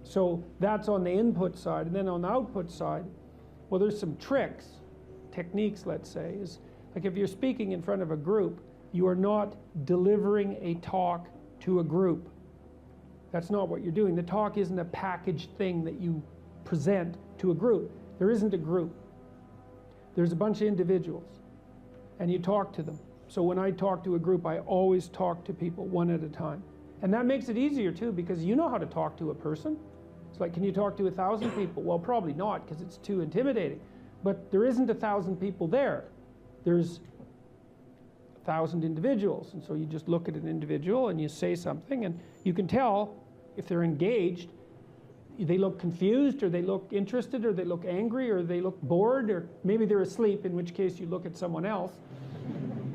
So that's on the input side. And then on the output side, well, there's some techniques, let's say, is like if you're speaking in front of a group, you are not delivering a talk to a group. That's not what you're doing. The talk isn't a packaged thing that you present to a group. There isn't a group. There's a bunch of individuals, and you talk to them. So when I talk to a group, I always talk to people one at a time. And that makes it easier too, because you know how to talk to a person. It's like, can you talk to 1,000 people? Well, probably not, because it's too intimidating. But there isn't 1,000 people there. There's 1,000 individuals. And so you just look at an individual and you say something, and you can tell if they're engaged. They look confused, or they look interested, or they look angry, or they look bored, or maybe they're asleep, in which case you look at someone else.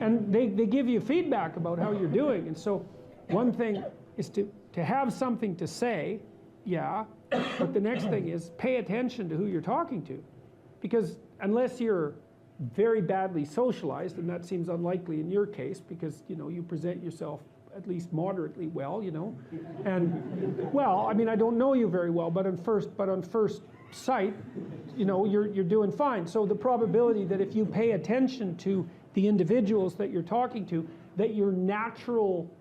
And they give you feedback about how you're doing. And so one thing is to have something to say, yeah, but the next thing is pay attention to who you're talking to. Because unless you're very badly socialized, and that seems unlikely in your case, because you present yourself at least moderately well, and well, I mean, I don't know you very well, but on first sight, you're doing fine. So the probability that if you pay attention to the individuals that you're talking to, that your natural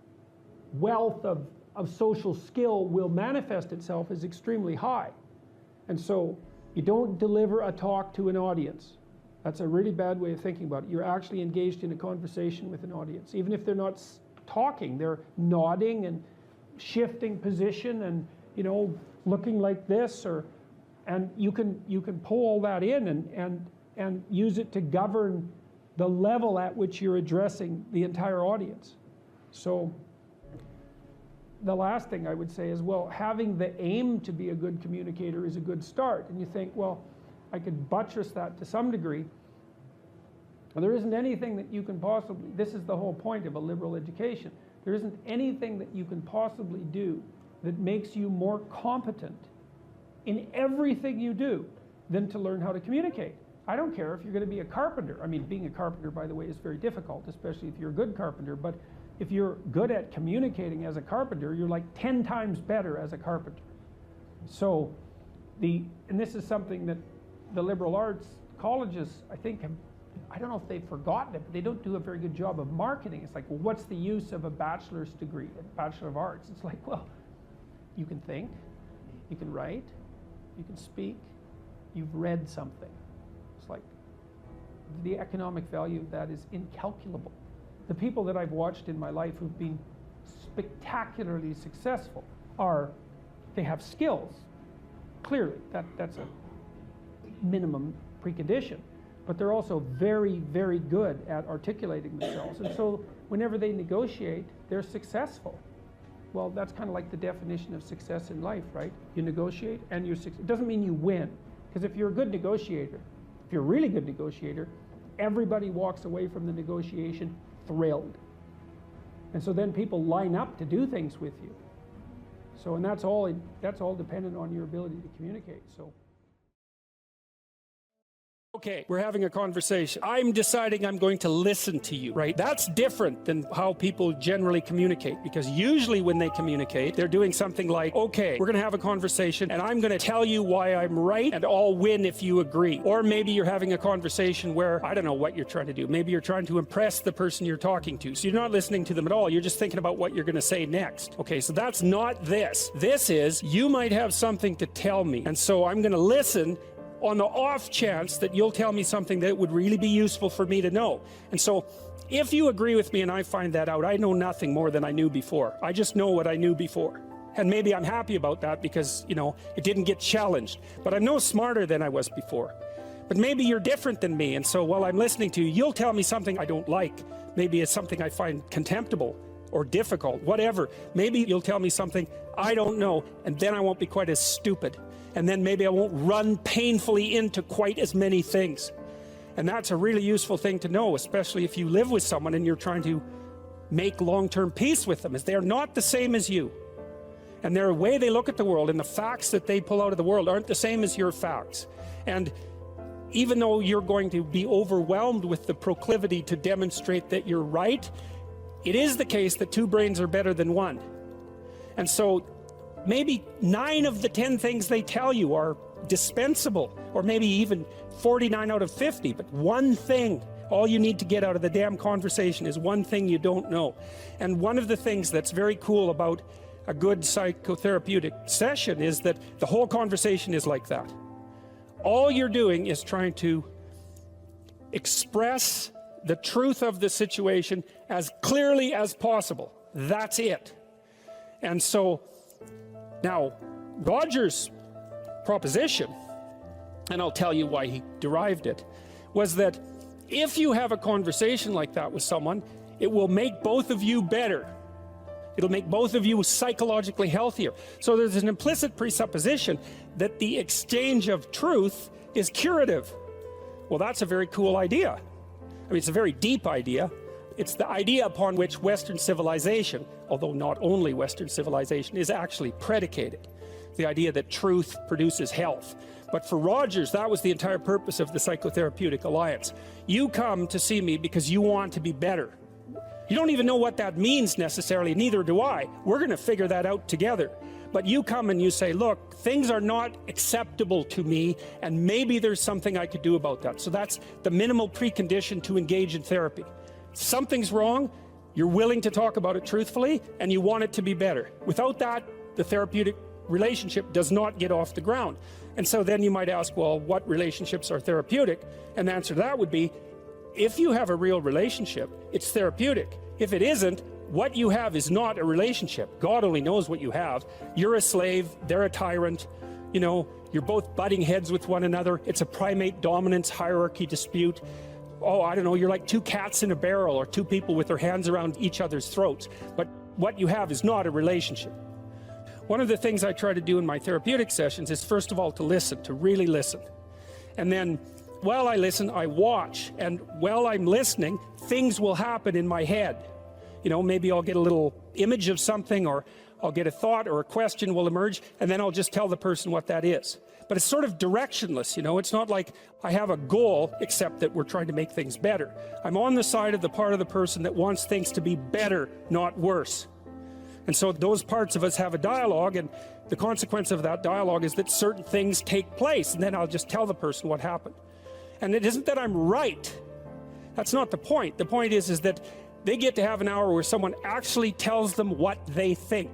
wealth of social skill will manifest itself is extremely high. And so you don't deliver a talk to an audience. That's a really bad way of thinking about it. You're actually engaged in a conversation with an audience. Even if they're not talking, they're nodding and shifting position and looking like this, and you can pull all that in and use it to govern the level at which you're addressing the entire audience. So the last thing I would say is, well, having the aim to be a good communicator is a good start. And you think, well, I could buttress that to some degree. Well, there isn't anything that you can possibly, this is the whole point of a liberal education, there isn't anything that you can possibly do that makes you more competent in everything you do than to learn how to communicate. I don't care if you're going to be a carpenter. I mean, being a carpenter, by the way, is very difficult, especially if you're a good carpenter. But if you're good at communicating as a carpenter, you're like 10 times better as a carpenter. So, and this is something that the liberal arts colleges, I think, I don't know if they've forgotten it, but they don't do a very good job of marketing. It's like, well, what's the use of a bachelor's degree, a Bachelor of Arts? It's like, well, you can think, you can write, you can speak, you've read something. It's like, the economic value of that is incalculable. The people that I've watched in my life who've been spectacularly successful they have skills. Clearly, that's a minimum precondition. But they're also very, very good at articulating themselves. And so whenever they negotiate, they're successful. Well, that's kind of like the definition of success in life, right? You negotiate and you're successful. It doesn't mean you win. Because if you're a good negotiator, if you're a really good negotiator, everybody walks away from the negotiation thrilled. And so then people line up to do things with you. So, and that's all dependent on your ability to communicate. So. Okay, we're having a conversation. I'm deciding I'm going to listen to you, right? That's different than how people generally communicate, because usually when they communicate, they're doing something like, okay, we're going to have a conversation and I'm going to tell you why I'm right and I'll win if you agree. Or maybe you're having a conversation where, I don't know what you're trying to do. Maybe you're trying to impress the person you're talking to. So you're not listening to them at all. You're just thinking about what you're going to say next. Okay, so that's not this. This is, you might have something to tell me. And so I'm going to listen on the off chance that you'll tell me something that would really be useful for me to know. And so if you agree with me and I find that out, I know nothing more than I knew before. I just know what I knew before. And maybe I'm happy about that because, you know, it didn't get challenged. But I'm no smarter than I was before. But maybe you're different than me, and so while I'm listening to you, you'll tell me something I don't like. Maybe it's something I find contemptible or difficult, whatever. Maybe you'll tell me something I don't know, and then I won't be quite as stupid. And then maybe I won't run painfully into quite as many things. And that's a really useful thing to know, especially if you live with someone and you're trying to make long-term peace with them, is they're not the same as you. And their way they look at the world and the facts that they pull out of the world aren't the same as your facts. And even though you're going to be overwhelmed with the proclivity to demonstrate that you're right, it is the case that two brains are better than one. And so maybe 9 of the 10 things they tell you are dispensable, or maybe even 49 out of 50, but one thing, all you need to get out of the damn conversation is one thing you don't know. And one of the things that's very cool about a good psychotherapeutic session is that the whole conversation is like that. All you're doing is trying to express the truth of the situation as clearly as possible. That's it. And so now Roger's proposition, and I'll tell you why he derived it, was that if you have a conversation like that with someone, it will make both of you better. It'll make both of you psychologically healthier. So there's an implicit presupposition that the exchange of truth is curative. Well, that's a very cool idea. I mean, it's a very deep idea. It's the idea upon which Western civilization, although not only Western civilization, is actually predicated. The idea that truth produces health. But for Rogers, that was the entire purpose of the Psychotherapeutic Alliance. You come to see me because you want to be better. You don't even know what that means necessarily, neither do I. We're going to figure that out together. But you come and you say, look, things are not acceptable to me, and maybe there's something I could do about that. So that's the minimal precondition to engage in therapy. Something's wrong, you're willing to talk about it truthfully, and you want it to be better. Without that, the therapeutic relationship does not get off the ground. And so then you might ask, well, what relationships are therapeutic? And the answer to that would be, if you have a real relationship, it's therapeutic. If it isn't, what you have is not a relationship. God only knows what you have. You're a slave, they're a tyrant, you know, you're both butting heads with one another. It's a primate dominance hierarchy dispute. Oh, I don't know, you're like two cats in a barrel or two people with their hands around each other's throats. But what you have is not a relationship. One of the things I try to do in my therapeutic sessions is, first of all, to listen, to really listen. And then, while I listen, I watch. And while I'm listening, things will happen in my head. You know, maybe I'll get a little image of something, or I'll get a thought or a question will emerge, and then I'll just tell the person what that is. But it's sort of directionless, you know. It's not like I have a goal, except that we're trying to make things better. I'm on the side of the part of the person that wants things to be better, not worse. And so those parts of us have a dialogue, and the consequence of that dialogue is that certain things take place, and then I'll just tell the person what happened. And it isn't that I'm right. That's not the point. The point is that they get to have an hour where someone actually tells them what they think.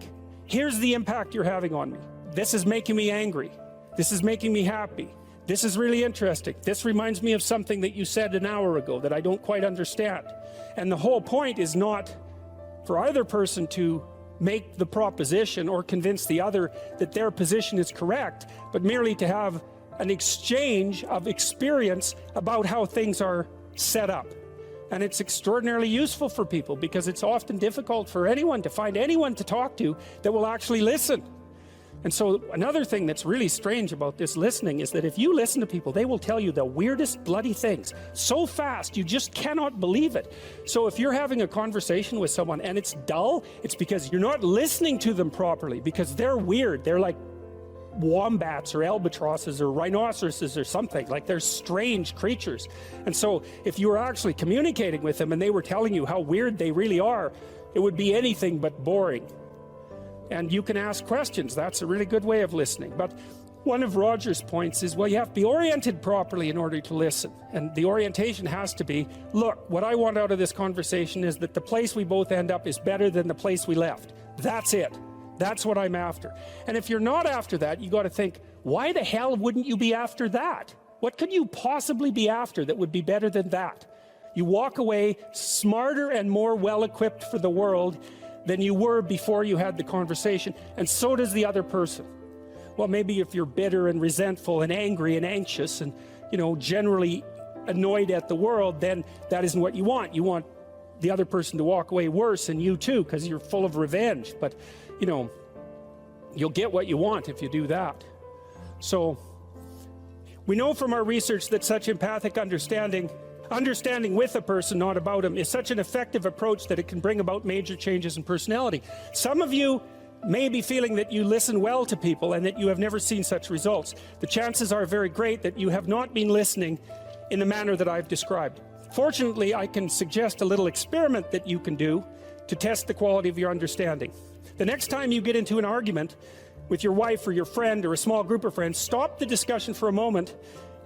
Here's the impact you're having on me. This is making me angry. This is making me happy. This is really interesting. This reminds me of something that you said an hour ago that I don't quite understand. And the whole point is not for either person to make the proposition or convince the other that their position is correct, but merely to have an exchange of experience about how things are set up. And it's extraordinarily useful for people, because it's often difficult for anyone to find anyone to talk to that will actually listen. And so another thing that's really strange about this listening is that if you listen to people, they will tell you the weirdest bloody things so fast you just cannot believe it. So if you're having a conversation with someone and it's dull, it's because you're not listening to them properly, because they're weird. They're like wombats or albatrosses or rhinoceroses or something. Like, they're strange creatures. And so if you were actually communicating with them and they were telling you how weird they really are, it would be anything but boring. And you can ask questions. That's a really good way of listening. But one of Roger's points is, well, you have to be oriented properly in order to listen. And the orientation has to be, look, what I want out of this conversation is that the place we both end up is better than the place we left. That's it. That's what I'm after. And if you're not after that, you got to think, Why the hell wouldn't you be after that? What could you possibly be after that would be better than that? You walk away smarter and more well-equipped for the world than you were before you had the conversation, and so does the other person. Well, maybe if you're bitter and resentful and angry and anxious and, you know, generally annoyed at the world, then that isn't what you want. You want the other person to walk away worse, and you too, because you're full of revenge. But, you know, you'll get what you want if you do that. So we know from our research that such empathic understanding with a person, not about him, is such an effective approach that it can bring about major changes in personality. Some of you may be feeling that you listen well to people and that you have never seen such results. The chances are very great that you have not been listening in the manner that I've described. Fortunately, I can suggest a little experiment that you can do to test the quality of your understanding. The next time you get into an argument with your wife or your friend or a small group of friends, stop the discussion for a moment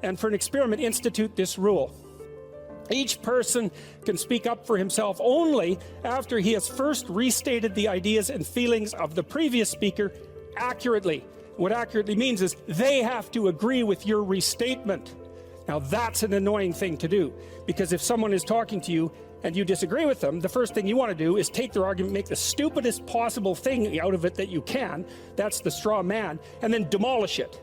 and, for an experiment, institute this rule. Each person can speak up for himself only after he has first restated the ideas and feelings of the previous speaker accurately. What accurately means is they have to agree with your restatement. Now that's an annoying thing to do, because if someone is talking to you and you disagree with them, the first thing you want to do is take their argument, make the stupidest possible thing out of it that you can, that's the straw man, and then demolish it.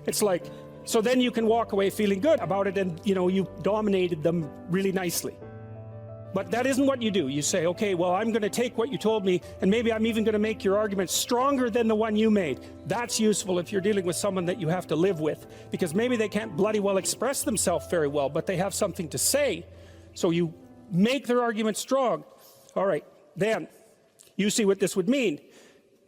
It's like, so then you can walk away feeling good about it, and you know, you dominated them really nicely. But that isn't what you do. You say, okay, well, I'm going to take what you told me, and maybe I'm even going to make your argument stronger than the one you made. That's useful if you're dealing with someone that you have to live with, because maybe they can't bloody well express themselves very well, but they have something to say. So you make their argument strong. All right, then you see what this would mean.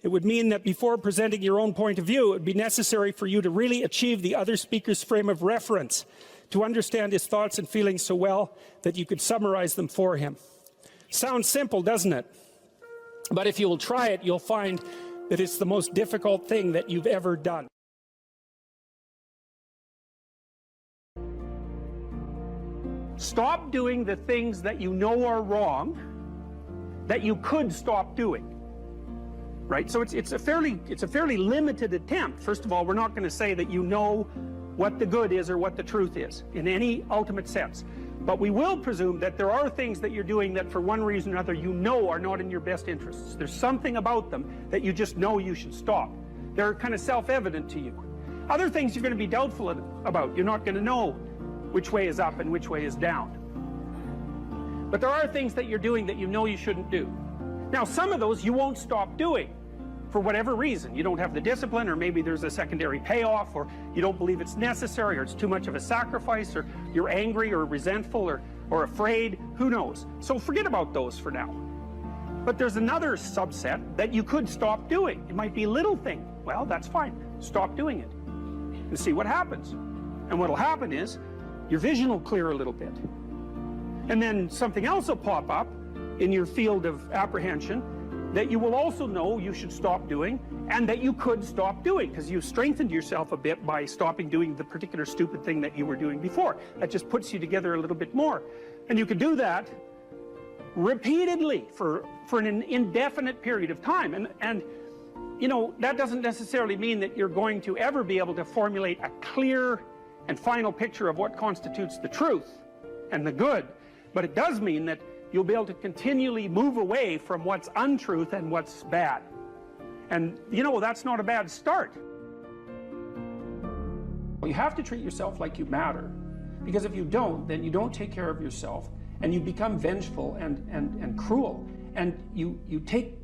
It would mean that before presenting your own point of view, it would be necessary for you to really achieve the other speaker's frame of reference, to understand his thoughts and feelings so well that you could summarize them for him. Sounds simple, doesn't it? But if you will try it, you'll find that it's the most difficult thing that you've ever done. Stop doing the things that you know are wrong that you could stop doing. Right? So it's a fairly limited attempt. First of all, we're not going to say that you know what the good is or what the truth is in any ultimate sense. But we will presume that there are things that you're doing that for one reason or another you know are not in your best interests. There's something about them that you just know you should stop. They're kind of self-evident to you. Other things you're going to be doubtful about. You're not going to know which way is up and which way is down. But there are things that you're doing that you know you shouldn't do. Now, some of those you won't stop doing for whatever reason. You don't have the discipline, or maybe there's a secondary payoff, or you don't believe it's necessary, or it's too much of a sacrifice, or you're angry or resentful or afraid. Who knows? So forget about those for now. But there's another subset that you could stop doing. It might be a little thing. Well, that's fine. Stop doing it and see what happens. And what will happen is your vision will clear a little bit. And then something else will pop up in your field of apprehension that you will also know you should stop doing, and that you could stop doing, because you've strengthened yourself a bit by stopping doing the particular stupid thing that you were doing before. That just puts you together a little bit more. And you can do that repeatedly for an indefinite period of time. And you know, that doesn't necessarily mean that you're going to ever be able to formulate a clear and final picture of what constitutes the truth and the good. But it does mean that you'll be able to continually move away from what's untruth and what's bad. And, you know, that's not a bad start. You have to treat yourself like you matter. Because if you don't, then you don't take care of yourself, and you become vengeful and cruel. And you take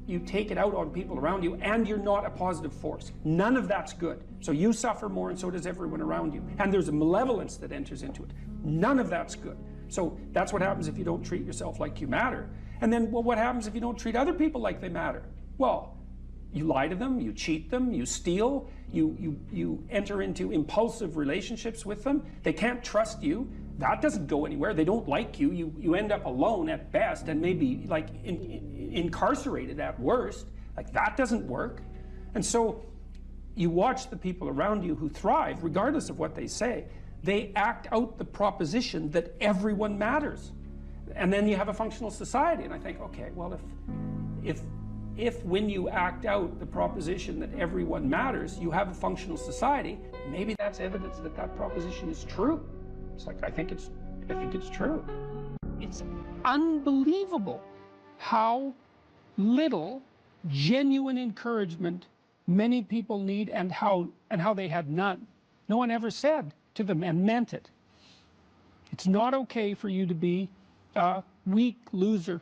it out on people around you, and you're not a positive force. None of that's good. So you suffer more, and so does everyone around you. And there's a malevolence that enters into it. None of that's good. So that's what happens if you don't treat yourself like you matter. And then, well, what happens if you don't treat other people like they matter? Well, you lie to them, you cheat them, you steal, you enter into impulsive relationships with them. They can't trust you. That doesn't go anywhere. They don't like you. You end up alone at best, and maybe like incarcerated at worst. Like, that doesn't work. And so you watch the people around you who thrive, regardless of what they say. They act out the proposition that everyone matters. And then you have a functional society. And I think, okay, well, if if when you act out the proposition that everyone matters, you have a functional society, maybe that's evidence that that proposition is true. It's like, I think it's true. It's unbelievable how little genuine encouragement many people need, and how they had none. No one ever said to them and meant it, it's not okay for you to be a weak loser.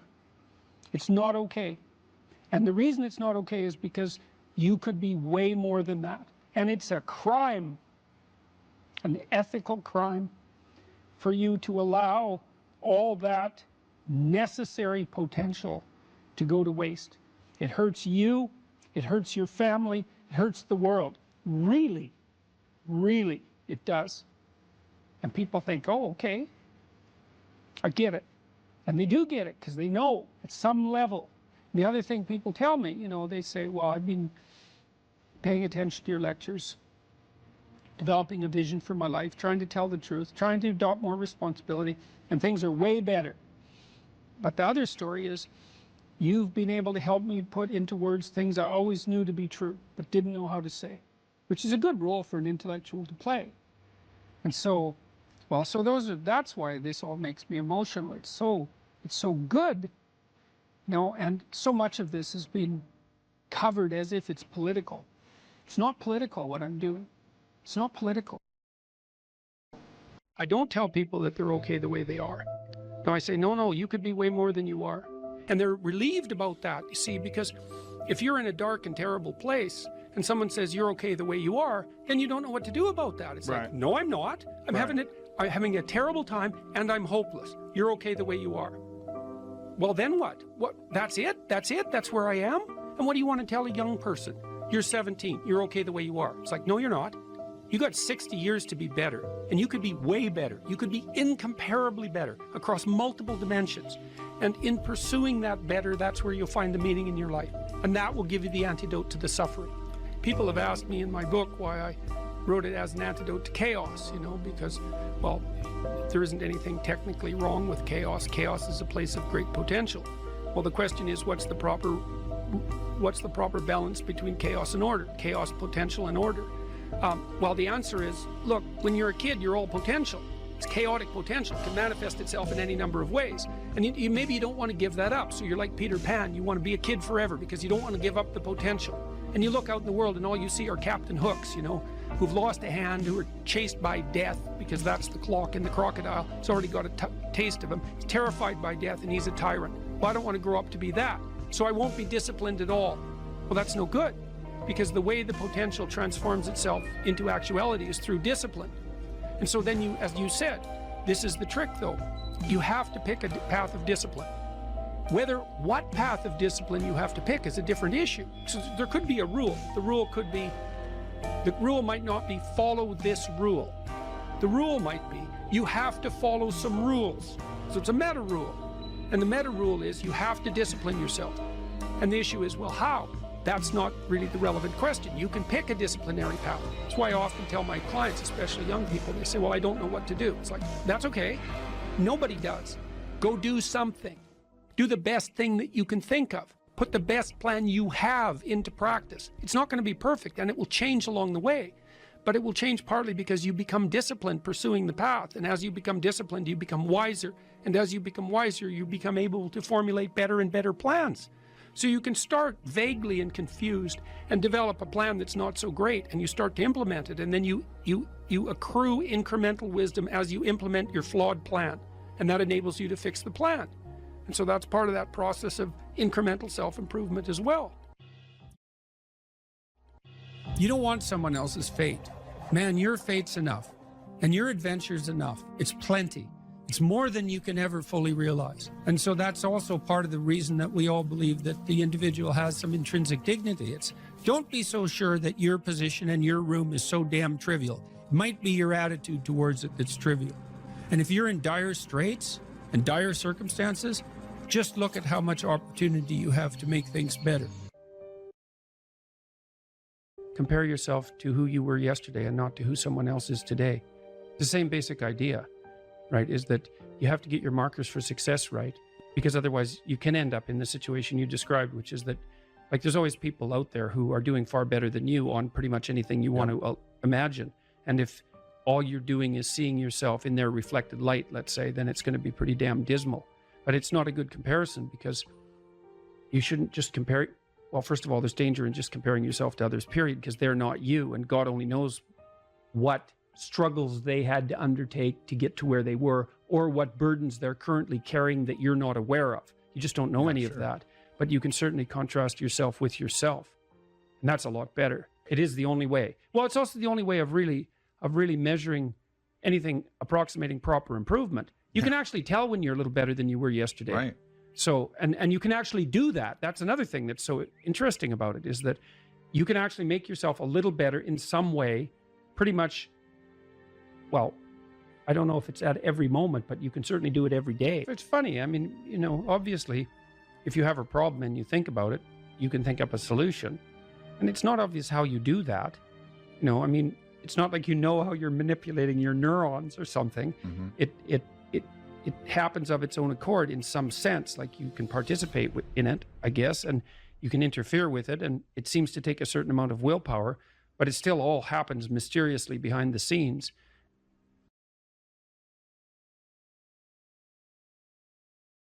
It's not okay. And the reason it's not okay is because you could be way more than that. And it's a crime, an ethical crime, for you to allow all that necessary potential to go to waste. It hurts you, it hurts your family, it hurts the world. Really, really, it does. And people think, oh, okay, I get it. And they do get it, because they know at some level. The other thing people tell me, you know, they say, well, I've been paying attention to your lectures, developing a vision for my life, trying to tell the truth, trying to adopt more responsibility, and things are way better. But the other story is, you've been able to help me put into words things I always knew to be true, but didn't know how to say, which is a good role for an intellectual to play. And so, well, so that's why this all makes me emotional. It's so good, you know, and so much of this has been covered as if it's political. It's not political, what I'm doing. It's not political. I don't tell people that they're okay the way they are. No, I say, no, you could be way more than you are. And they're relieved about that, you see, because if you're in a dark and terrible place and someone says you're okay the way you are, then you don't know what to do about that. It's like, no, I'm not. I'm having a terrible time and I'm hopeless. You're okay the way you are. Well, then what? That's it? That's where I am? And what do you want to tell a young person? You're 17. You're okay the way you are. It's like, no, you're not. You got 60 years to be better, and you could be way better. You could be incomparably better across multiple dimensions. And in pursuing that better, that's where you'll find the meaning in your life. And that will give you the antidote to the suffering. People have asked me in my book why I wrote it as an antidote to chaos, you know, because, well, there isn't anything technically wrong with chaos. Chaos is a place of great potential. Well, the question is, what's the proper balance between chaos and order? Chaos, potential, and order. Well, the answer is, look, when you're a kid, you're all potential. It's chaotic potential. It can manifest itself in any number of ways. And maybe you don't want to give that up. So you're like Peter Pan. You want to be a kid forever because you don't want to give up the potential. And you look out in the world and all you see are Captain Hooks, you know, who've lost a hand, who are chased by death, because that's the clock in the crocodile. It's already got a taste of him. He's terrified by death and he's a tyrant. Well, I don't want to grow up to be that. So I won't be disciplined at all. Well, that's no good, because the way the potential transforms itself into actuality is through discipline. And so then you, as you said, this is the trick though. You have to pick a path of discipline. What path of discipline you have to pick is a different issue. So there could be a rule. The rule might not be follow this rule. The rule might be you have to follow some rules. So it's a meta rule. And the meta rule is you have to discipline yourself. And the issue is, well, how? That's not really the relevant question. You can pick a disciplinary path. That's why I often tell my clients, especially young people, they say, well, I don't know what to do. It's like, that's okay. Nobody does. Go do something. Do the best thing that you can think of. Put the best plan you have into practice. It's not going to be perfect, and it will change along the way. But it will change partly because you become disciplined pursuing the path. And as you become disciplined, you become wiser. And as you become wiser, you become able to formulate better and better plans. So you can start vaguely and confused and develop a plan that's not so great, and you start to implement it, and then you accrue incremental wisdom as you implement your flawed plan, and that enables you to fix the plan. And so that's part of that process of incremental self-improvement as well. You don't want someone else's fate. Man, your fate's enough, and your adventure's enough. It's plenty. It's more than you can ever fully realize. And so that's also part of the reason that we all believe that the individual has some intrinsic dignity. It's, don't be so sure that your position and your room is so damn trivial. It might be your attitude towards it that's trivial. And if you're in dire straits and dire circumstances, just look at how much opportunity you have to make things better. Compare yourself to who you were yesterday and not to who someone else is today. The same basic idea, right, is that you have to get your markers for success right, because otherwise you can end up in the situation you described, which is that Like there's always people out there who are doing far better than you on pretty much anything you want to imagine. And if all you're doing is seeing yourself in their reflected light, let's say, then it's going to be pretty damn dismal. But it's not a good comparison, because you shouldn't just compare. Well, first of all, there's danger in just comparing yourself to others, period, because they're not you. And God only knows what struggles they had to undertake to get to where they were, or what burdens they're currently carrying that you're not aware of. You just don't know any of that. But you can certainly contrast yourself with yourself. And that's a lot better. It is the only way. Well, it's also the only way of really measuring anything approximating proper improvement. You can actually tell when you're a little better than you were yesterday. Right. So, and you can actually do that. That's another thing that's so interesting about it, is that you can actually make yourself a little better in some way, pretty much. Well, I don't know if it's at every moment, but you can certainly do it every day. It's funny. I mean, you know, obviously, if you have a problem and you think about it, you can think up a solution. And it's not obvious how you do that. You know, I mean, it's not like you know how you're manipulating your neurons or something. It happens of its own accord in some sense. Like you can participate in it, I guess, and you can interfere with it. And it seems to take a certain amount of willpower, but it still all happens mysteriously behind the scenes.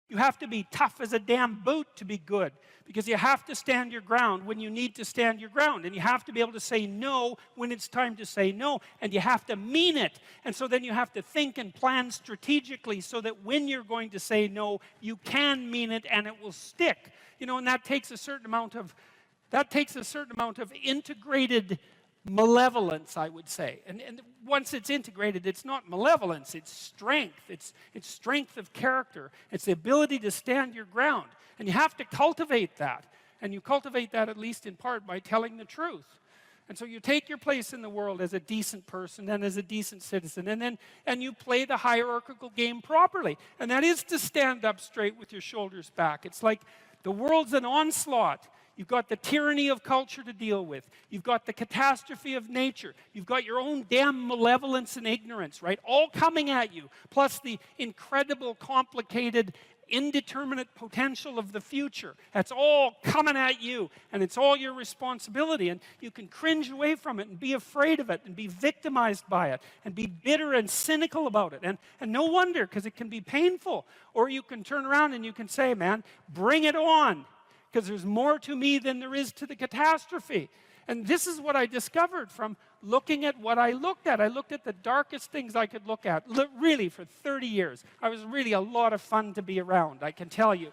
You have to be tough as a damn boot to be good, because you have to stand your ground when you need to stand your ground, and you have to be able to say no when it's time to say no, and you have to mean it. And so then you have to think and plan strategically so that when you're going to say no, you can mean it and it will stick. You know, and that takes a certain amount of integrated malevolence, I would say. And once it's integrated, it's not malevolence, it's strength. It's strength of character. It's the ability to stand your ground. And you have to cultivate that. And you cultivate that at least in part by telling the truth. And so you take your place in the world as a decent person and as a decent citizen, and you play the hierarchical game properly. And that is to stand up straight with your shoulders back. It's like the world's an onslaught. You've got the tyranny of culture to deal with. You've got the catastrophe of nature. You've got your own damn malevolence and ignorance, right? All coming at you, plus the incredible, complicated, indeterminate potential of the future. That's all coming at you, and it's all your responsibility. And you can cringe away from it and be afraid of it and be victimized by it and be bitter and cynical about it. And no wonder, because it can be painful. Or you can turn around and you can say, man, bring it on, because there's more to me than there is to the catastrophe. And this is what I discovered from looking at what I looked at. I looked at the darkest things I could look at, really, for 30 years. I was really a lot of fun to be around, I can tell you.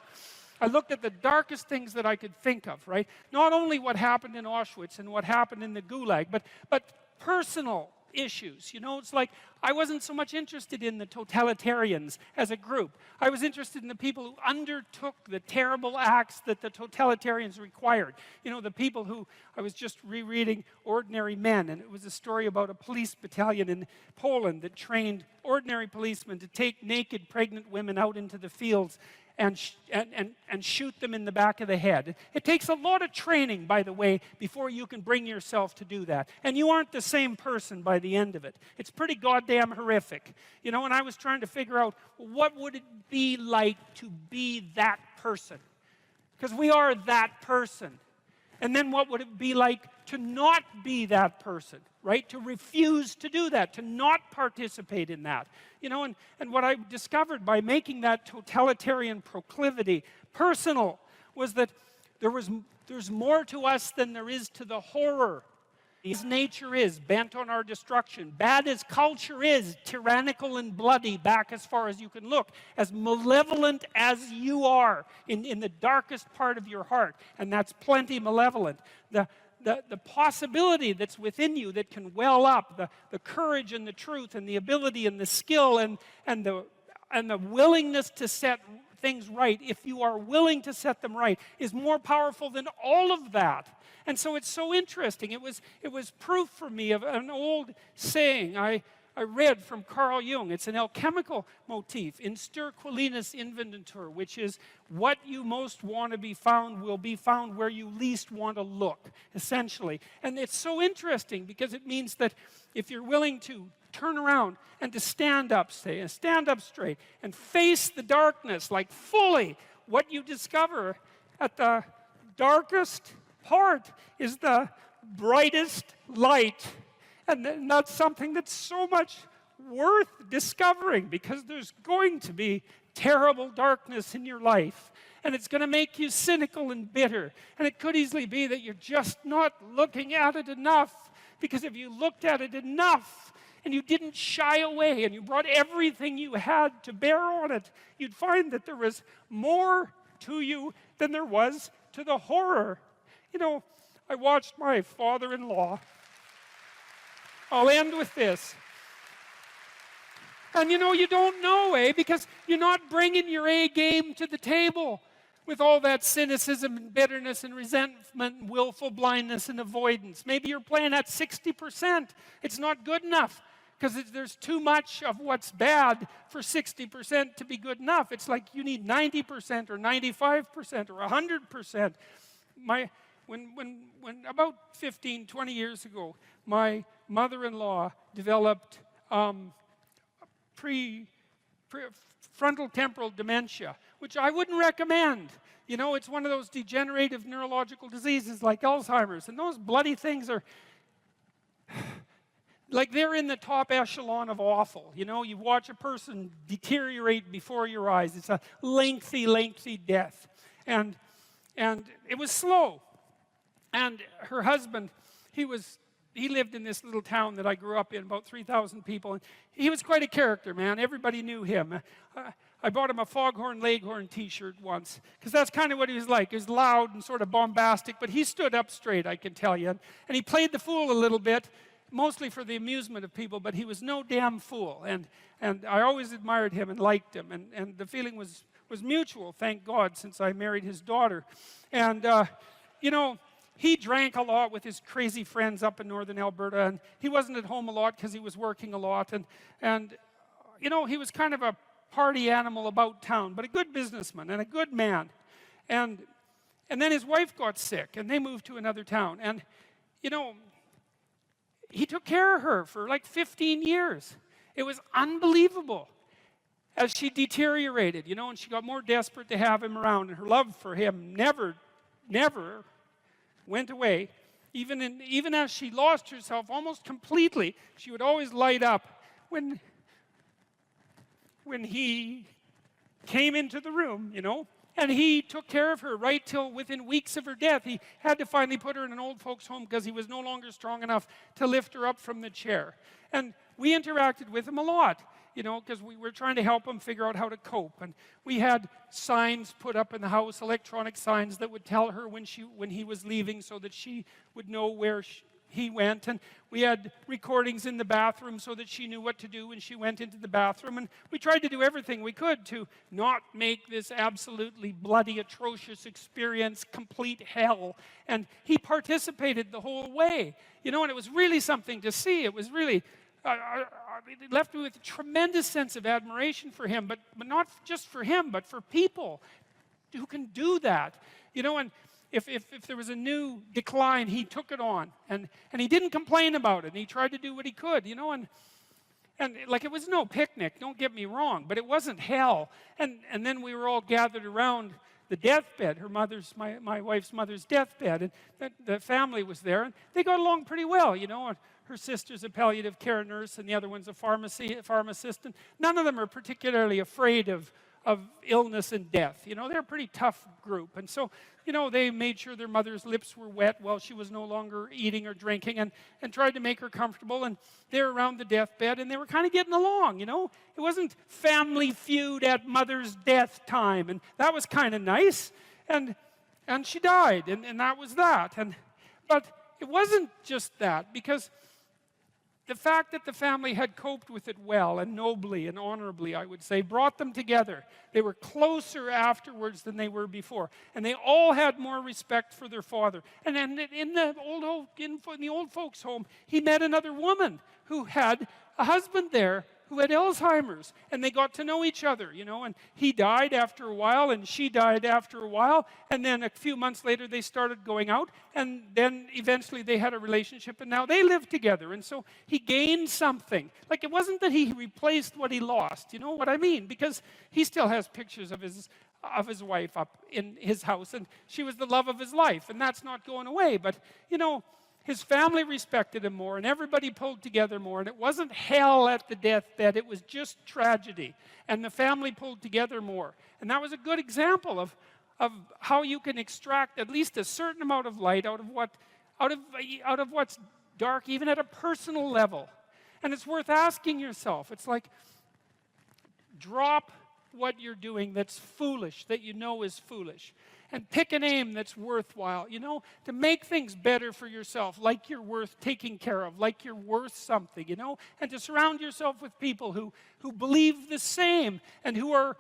I looked at the darkest things that I could think of, right? Not only what happened in Auschwitz and what happened in the Gulag, but personal issues. You know, it's like I wasn't so much interested in the totalitarians as a group. I was interested in the people who undertook the terrible acts that the totalitarians required. You know, the people who, I was just rereading Ordinary Men, and it was a story about a police battalion in Poland that trained ordinary policemen to take naked pregnant women out into the fields and shoot them in the back of the head. It takes a lot of training, by the way, before you can bring yourself to do that. And you aren't the same person by the end of it. It's pretty goddamn horrific. You know, and I was trying to figure out, what would it be like to be that person? Because we are that person. And then what would it be like to not be that person, right? To refuse to do that, to not participate in that. You know, and what I discovered by making that totalitarian proclivity personal was that there's more to us than there is to the horror. As nature is, bent on our destruction, bad as culture is, tyrannical and bloody, back as far as you can look, as malevolent as you are in the darkest part of your heart, and that's plenty malevolent. The possibility that's within you that can well up, the courage and the truth and the ability and the skill and the willingness to set things right, if you are willing to set them right, is more powerful than all of that. And so it's so interesting. It was proof for me of an old saying I read from Carl Jung. It's an alchemical motif, in sterquilinus inventur, which is what you most want to be found will be found where you least want to look, essentially. And it's so interesting because it means that if you're willing to turn around and to stand up, say, and stand up straight and face the darkness like fully, what you discover at the darkest part is the brightest light. And that's something that's so much worth discovering, because there's going to be terrible darkness in your life. And it's going to make you cynical and bitter. And it could easily be that you're just not looking at it enough. Because if you looked at it enough and you didn't shy away and you brought everything you had to bear on it, you'd find that there was more to you than there was to the horror. You know, I watched my father-in-law. I'll end with this. And you know, you don't know, because you're not bringing your A game to the table with all that cynicism and bitterness and resentment and willful blindness and avoidance. Maybe you're playing at 60%. It's not good enough, because there's too much of what's bad for 60% to be good enough. It's like you need 90% or 95% or 100%. When about 15, 20 years ago, my mother-in-law developed frontal temporal dementia, which I wouldn't recommend. You know, it's one of those degenerative neurological diseases like Alzheimer's, and those bloody things are like they're in the top echelon of awful. You know, you watch a person deteriorate before your eyes. It's a lengthy, lengthy death. And it was slow. And her husband, he lived in this little town that I grew up in, about 3,000 people. And he was quite a character, man. Everybody knew him. I bought him a Foghorn Leghorn t-shirt once, because that's kind of what he was like. He was loud and sort of bombastic, but he stood up straight, I can tell you. And he played the fool a little bit, mostly for the amusement of people, but he was no damn fool. And I always admired him and liked him. And the feeling was mutual, thank God, since I married his daughter. And, you know, he drank a lot with his crazy friends up in northern Alberta, and he wasn't at home a lot because he was working a lot. And you know, he was kind of a party animal about town, but a good businessman and a good man. And then his wife got sick, and they moved to another town. And, you know, he took care of her for like 15 years. It was unbelievable as she deteriorated, you know, and she got more desperate to have him around, and her love for him never went away. Even as she lost herself almost completely, she would always light up when he came into the room, you know. And he took care of her right till within weeks of her death. He had to finally put her in an old folks' home because he was no longer strong enough to lift her up from the chair. And we interacted with him a lot, you know, because we were trying to help him figure out how to cope. And we had signs put up in the house, electronic signs that would tell her when he was leaving, so that she would know where he went. And we had recordings in the bathroom so that she knew what to do when she went into the bathroom. And we tried to do everything we could to not make this absolutely bloody, atrocious experience complete hell. And he participated the whole way, you know, and it was really something to see. It was really it left me with a tremendous sense of admiration for him, but not just for him, but for people who can do that, you know. And if there was a new decline, he took it on, and he didn't complain about it, and he tried to do what he could, you know. And like, it was no picnic, don't get me wrong, but it wasn't hell. And then we were all gathered around the deathbed, my wife's mother's deathbed, and the family was there, and they got along pretty well, you know. And her sister's a palliative care nurse, and the other one's a pharmacist, and none of them are particularly afraid of illness and death. You know, they're a pretty tough group. And so, you know, they made sure their mother's lips were wet while she was no longer eating or drinking, and tried to make her comfortable. And they were around the deathbed, and they were kind of getting along, you know. It wasn't Family Feud at mother's death time, and that was kind of nice. And she died, and that was that. But it wasn't just that, because the fact that the family had coped with it well and nobly and honorably, I would say, brought them together. They were closer afterwards than they were before. And they all had more respect for their father. And then in the old folks' home, he met another woman who had a husband there who had Alzheimer's, and they got to know each other, you know. And he died after a while, and she died after a while, and then a few months later they started going out, and then eventually they had a relationship, and now they live together. And so he gained something. Like, it wasn't that he replaced what he lost, you know what I mean? Because he still has pictures of his of his wife up in his house, and she was the love of his life, and that's not going away. But, you know, his family respected him more, and everybody pulled together more, and it wasn't hell at the deathbed, it was just tragedy, and the family pulled together more. And that was a good example of how you can extract at least a certain amount of light out of what's dark, even at a personal level. And it's worth asking yourself. It's like, drop what you're doing that's foolish, that you know is foolish, and pick an aim that's worthwhile, you know, to make things better for yourself, like you're worth taking care of, like you're worth something, you know, and to surround yourself with people who believe the same and who are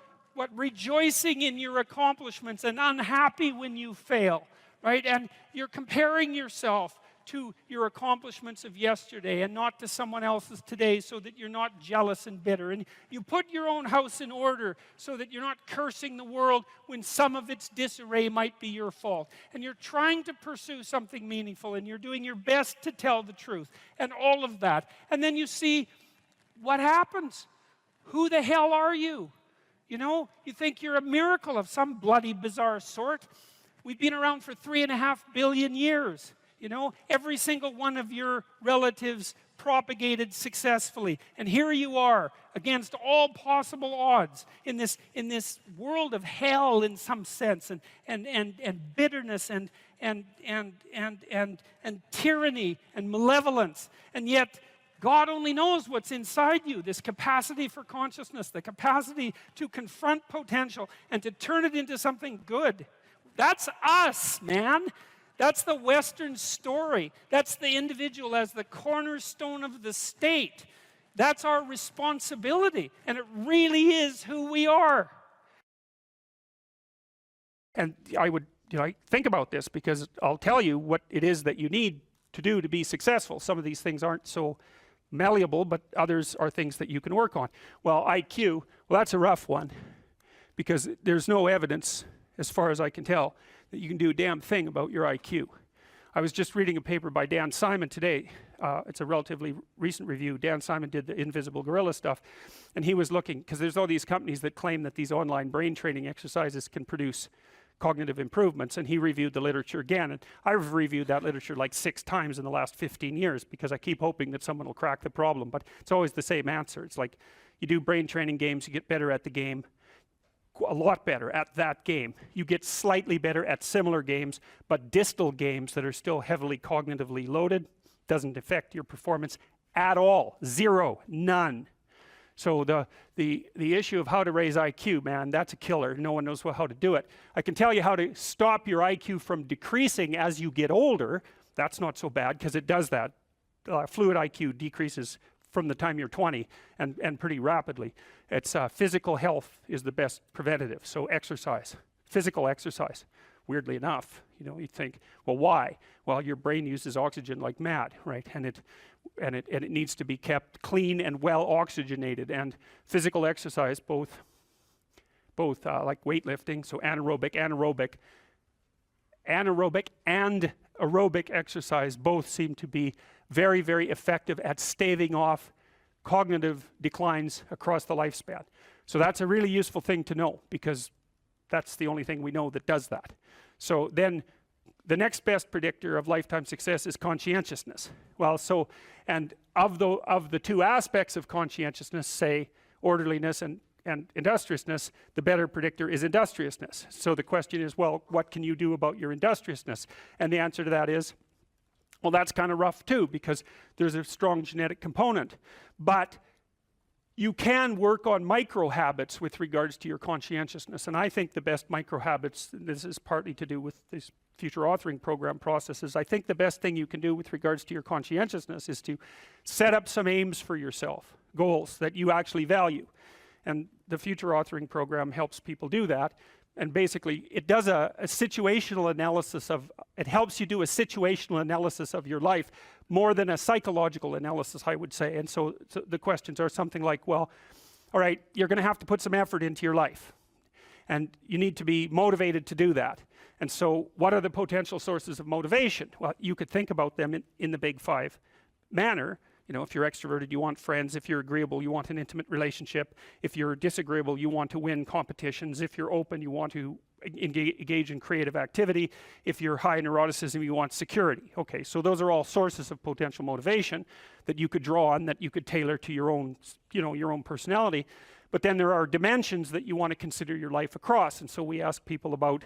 rejoicing in your accomplishments and unhappy when you fail, right? And you're comparing yourself to your accomplishments of yesterday and not to someone else's today, so that you're not jealous and bitter. And you put your own house in order so that you're not cursing the world when some of its disarray might be your fault. And you're trying to pursue something meaningful, and you're doing your best to tell the truth and all of that. And then you see what happens. Who the hell are you? You know, you think you're a miracle of some bloody bizarre sort. We've been around for 3.5 billion years. You know, every single one of your relatives propagated successfully. And here you are, against all possible odds, in this world of hell in some sense, and bitterness and tyranny and malevolence. And yet, God only knows what's inside you, this capacity for consciousness, the capacity to confront potential and to turn it into something good. That's us, man. That's the Western story. That's the individual as the cornerstone of the state. That's our responsibility, and it really is who we are. And I would, think about this, because I'll tell you what it is that you need to do to be successful. Some of these things aren't so malleable, but others are things that you can work on. Well, IQ, well, that's a rough one, because there's no evidence, as far as I can tell, that you can do a damn thing about your IQ. I was just reading a paper by Dan Simon today. It's a relatively recent review. Dan Simon did the invisible gorilla stuff, and he was looking, because there's all these companies that claim that these online brain training exercises can produce cognitive improvements, and he reviewed the literature again. And I've reviewed that literature like 6 times in the last 15 years, because I keep hoping that someone will crack the problem, but it's always the same answer. It's like, you do brain training games, you get better at the game, a lot better at that game. You get slightly better at similar games, but distal games that are still heavily cognitively loaded doesn't affect your performance at all. Zero, none. So the issue of how to raise IQ, man, that's a killer. No one knows how to do it. I can tell you how to stop your IQ from decreasing as you get older. That's not so bad, because it does that. Fluid IQ decreases from the time you're 20 and pretty rapidly. It's physical health is the best preventative. So exercise, physical exercise. Weirdly enough, you think, well, why? Well, your brain uses oxygen like mad, right? And it needs to be kept clean and well oxygenated. And physical exercise, both like weightlifting, so anaerobic and aerobic exercise, both seem to be very, very effective at staving off cognitive declines across the lifespan. So that's a really useful thing to know, because that's the only thing we know that does that. So then the next best predictor of lifetime success is conscientiousness. Well, so, and of the 2 aspects of conscientiousness, say orderliness and industriousness, the better predictor is industriousness. So the question is, well, what can you do about your industriousness? And the answer to that is, well, that's kind of rough too, because there's a strong genetic component. But you can work on micro habits with regards to your conscientiousness. And I think the best micro habits, this is partly to do with this future authoring program processes, I think the best thing you can do with regards to your conscientiousness is to set up some aims for yourself, goals that you actually value. And the future authoring program helps people do that. And basically, it does a situational analysis it helps you do a situational analysis of your life more than a psychological analysis, I would say. And so the questions are something like, well, all right, you're going to have to put some effort into your life. And you need to be motivated to do that. And so what are the potential sources of motivation? Well, you could think about them in the big 5 manner. You know, if you're extroverted, you want friends. If you're agreeable, you want an intimate relationship. If you're disagreeable, you want to win competitions. If you're open, you want to engage in creative activity. If you're high in neuroticism, you want security. Okay, so those are all sources of potential motivation that you could draw on, that you could tailor to your own, you know, your own personality. But then there are dimensions that you want to consider your life across. And so we ask people about,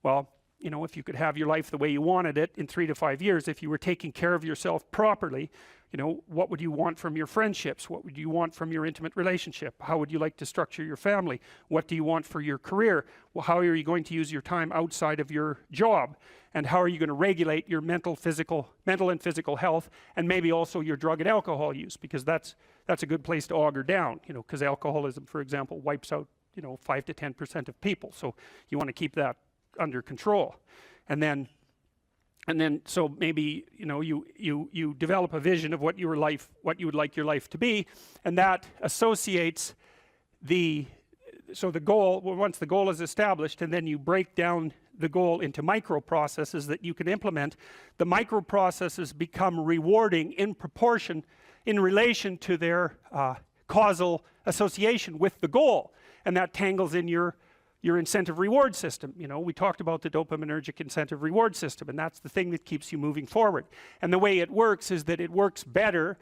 well, you know, if you could have your life the way you wanted it in 3 to 5 years, if you were taking care of yourself properly, you know, what would you want from your friendships? What would you want from your intimate relationship? How would you like to structure your family? What do you want for your career? Well, how are you going to use your time outside of your job? And how are you going to regulate your mental and physical health, and maybe also your drug and alcohol use? Because that's a good place to auger down, you know, because alcoholism, for example, wipes out, you know, 5 to 10% of people. So you want to keep that under control. And then so maybe, you know, you develop a vision of what you would like your life to be, and that associates the goal. Well, once the goal is established, and then you break down the goal into micro processes that you can implement. The micro processes become rewarding in proportion, in relation to their causal association with the goal, and that tangles in your incentive reward system. You know, we talked about the dopaminergic incentive reward system, and that's the thing that keeps you moving forward. And the way it works is that it works better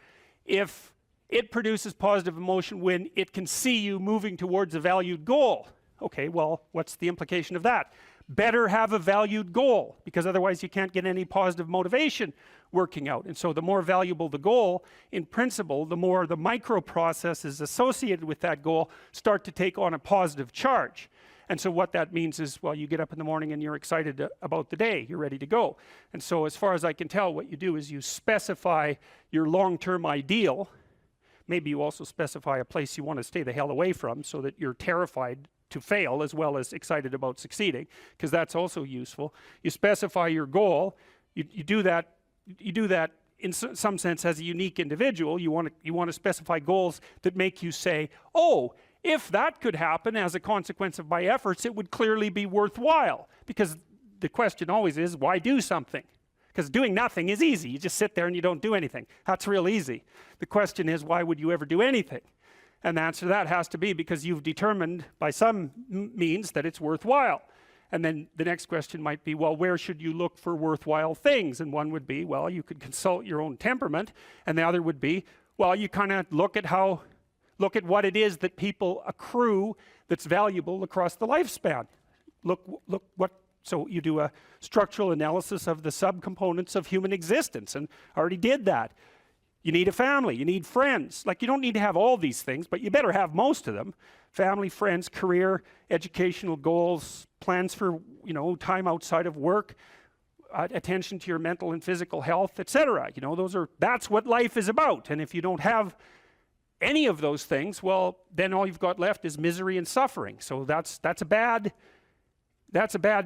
if it produces positive emotion when it can see you moving towards a valued goal. Okay, well, what's the implication of that? Better have a valued goal, because otherwise you can't get any positive motivation working out. And so the more valuable the goal, in principle, the more the micro processes associated with that goal start to take on a positive charge. And so what that means is, well, you get up in the morning and you're excited about the day, you're ready to go. And so as far as I can tell, what you do is you specify your long-term ideal. Maybe you also specify a place you want to stay the hell away from, so that you're terrified to fail as well as excited about succeeding, because that's also useful. You specify your goal. You do that in some sense as a unique individual. You want to specify goals that make you say, oh, if that could happen as a consequence of my efforts, it would clearly be worthwhile. Because the question always is, why do something? Because doing nothing is easy. You just sit there and you don't do anything. That's real easy. The question is, why would you ever do anything? And the answer to that has to be because you've determined by some means that it's worthwhile. And then the next question might be, well, where should you look for worthwhile things? And one would be, well, you could consult your own temperament. And the other would be, well, you kind of look at what it is that people accrue that's valuable across the lifespan. So you do a structural analysis of the subcomponents of human existence, and I already did that. You need a family, you need friends. Like, you don't need to have all these things, but you better have most of them. Family, friends, career, educational goals, plans for, you know, time outside of work, attention to your mental and physical health, etc. You know, that's what life is about. And if you don't have any of those things, well, then all you've got left is misery and suffering. So that's a bad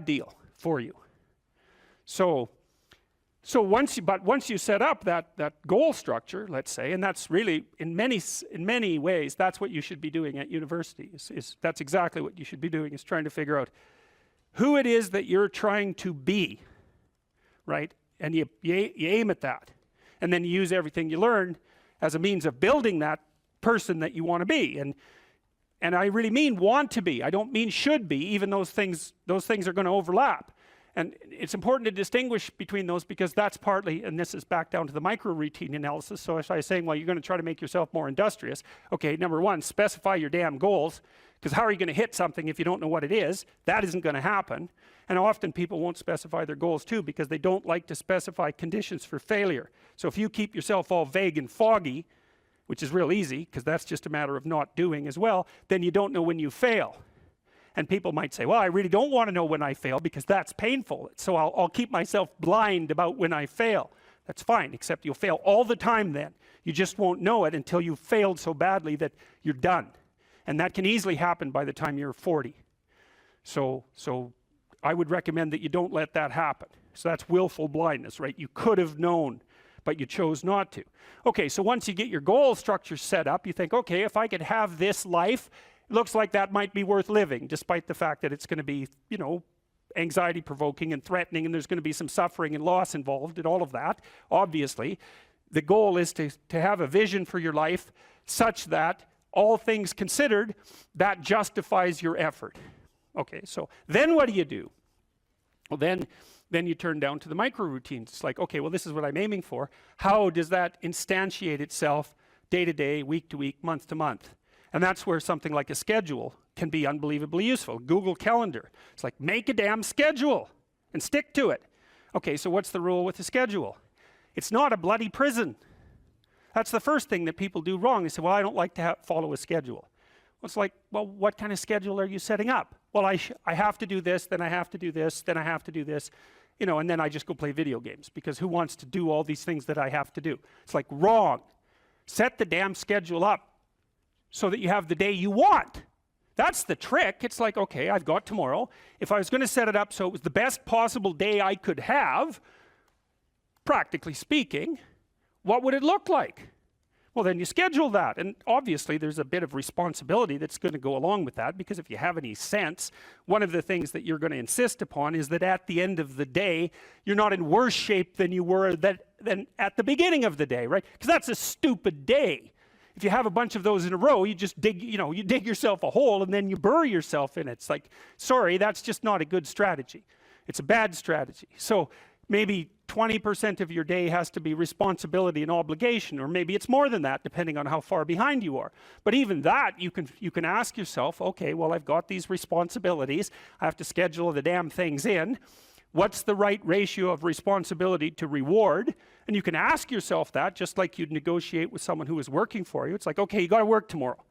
deal for you. So once you set up that goal structure, let's say, and that's really in many ways that's what you should be doing at university. That's exactly what you should be doing, is trying to figure out who it is that you're trying to be, right? And you aim at that, and then you use everything you learn as a means of building that person that you want to be. And I really mean want to be. I don't mean should be. Even those things are going to overlap. And it's important to distinguish between those, because that's partly, and this is back down to the micro routine analysis. So if I was saying, well, you're going to try to make yourself more industrious. Okay, number one, specify your damn goals, because how are you going to hit something if you don't know what it is? That isn't going to happen. And often people won't specify their goals too, because they don't like to specify conditions for failure. So if you keep yourself all vague and foggy, which is real easy, because that's just a matter of not doing as well, then you don't know when you fail. And people might say, well, I really don't want to know when I fail, because that's painful. So I'll keep myself blind about when I fail. That's fine, except you'll fail all the time then. You just won't know it until you've failed so badly that you're done. And that can easily happen by the time you're 40. So I would recommend that you don't let that happen. So that's willful blindness, right? You could have known, but you chose not to. Okay, so once you get your goal structure set up, you think, okay, if I could have this life, it looks like that might be worth living, despite the fact that it's going to be, you know, anxiety provoking and threatening, and there's going to be some suffering and loss involved in all of that, obviously. the goal is to have a vision for your life such that, all things considered, that justifies your effort. Okay, so then what do? Well, then you turn down to the micro routines. It's like, okay, well, this is what I'm aiming for. How does that instantiate itself day to day, week to week, month to month? And that's where something like a schedule can be unbelievably useful. Google Calendar. It's like, make a damn schedule and stick to it. Okay, so what's the rule with the schedule? It's not a bloody prison. That's the first thing that people do wrong. They say, well, I don't like to follow a schedule. Well, it's like, well, what kind of schedule are you setting up? Well, I have to do this, then I have to do this, then I have to do this, you know, and then I just go play video games, because who wants to do all these things that I have to do? It's like, wrong. Set the damn schedule up so that you have the day you want. That's the trick. It's like, okay, I've got tomorrow. If I was going to set it up so it was the best possible day I could have, practically speaking, what would it look like? Well, then you schedule that. And obviously, there's a bit of responsibility that's going to go along with that, because if you have any sense, one of the things that you're going to insist upon is that at the end of the day, you're not in worse shape than you were than at the beginning of the day, right? Because that's a stupid day. If you have a bunch of those in a row, you just dig, you dig yourself a hole and then you bury yourself in it. It's like, sorry, that's just not a good strategy. It's a bad strategy. So maybe 20% of your day has to be responsibility and obligation, or maybe it's more than that, depending on how far behind you are. But even that, you can ask yourself, okay, well, I've got these responsibilities. I have to schedule the damn things in. What's the right ratio of responsibility to reward? And you can ask yourself that, just like you'd negotiate with someone who is working for you. It's like, okay, you got to work tomorrow.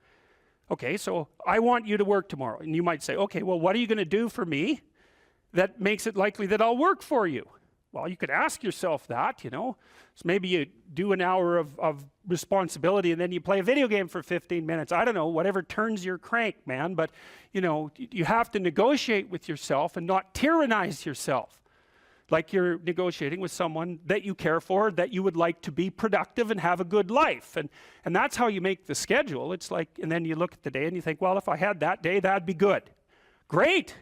Okay, so I want you to work tomorrow. And you might say, okay, well, what are you going to do for me that makes it likely that I'll work for you? Well, you could ask yourself that, So maybe you do an hour of responsibility and then you play a video game for 15 minutes. I don't know, whatever turns your crank, man. But, you have to negotiate with yourself and not tyrannize yourself. Like you're negotiating with someone that you care for, that you would like to be productive and have a good life. And that's how you make the schedule. It's like, and then you look at the day and you think, well, if I had that day, that'd be good. Great.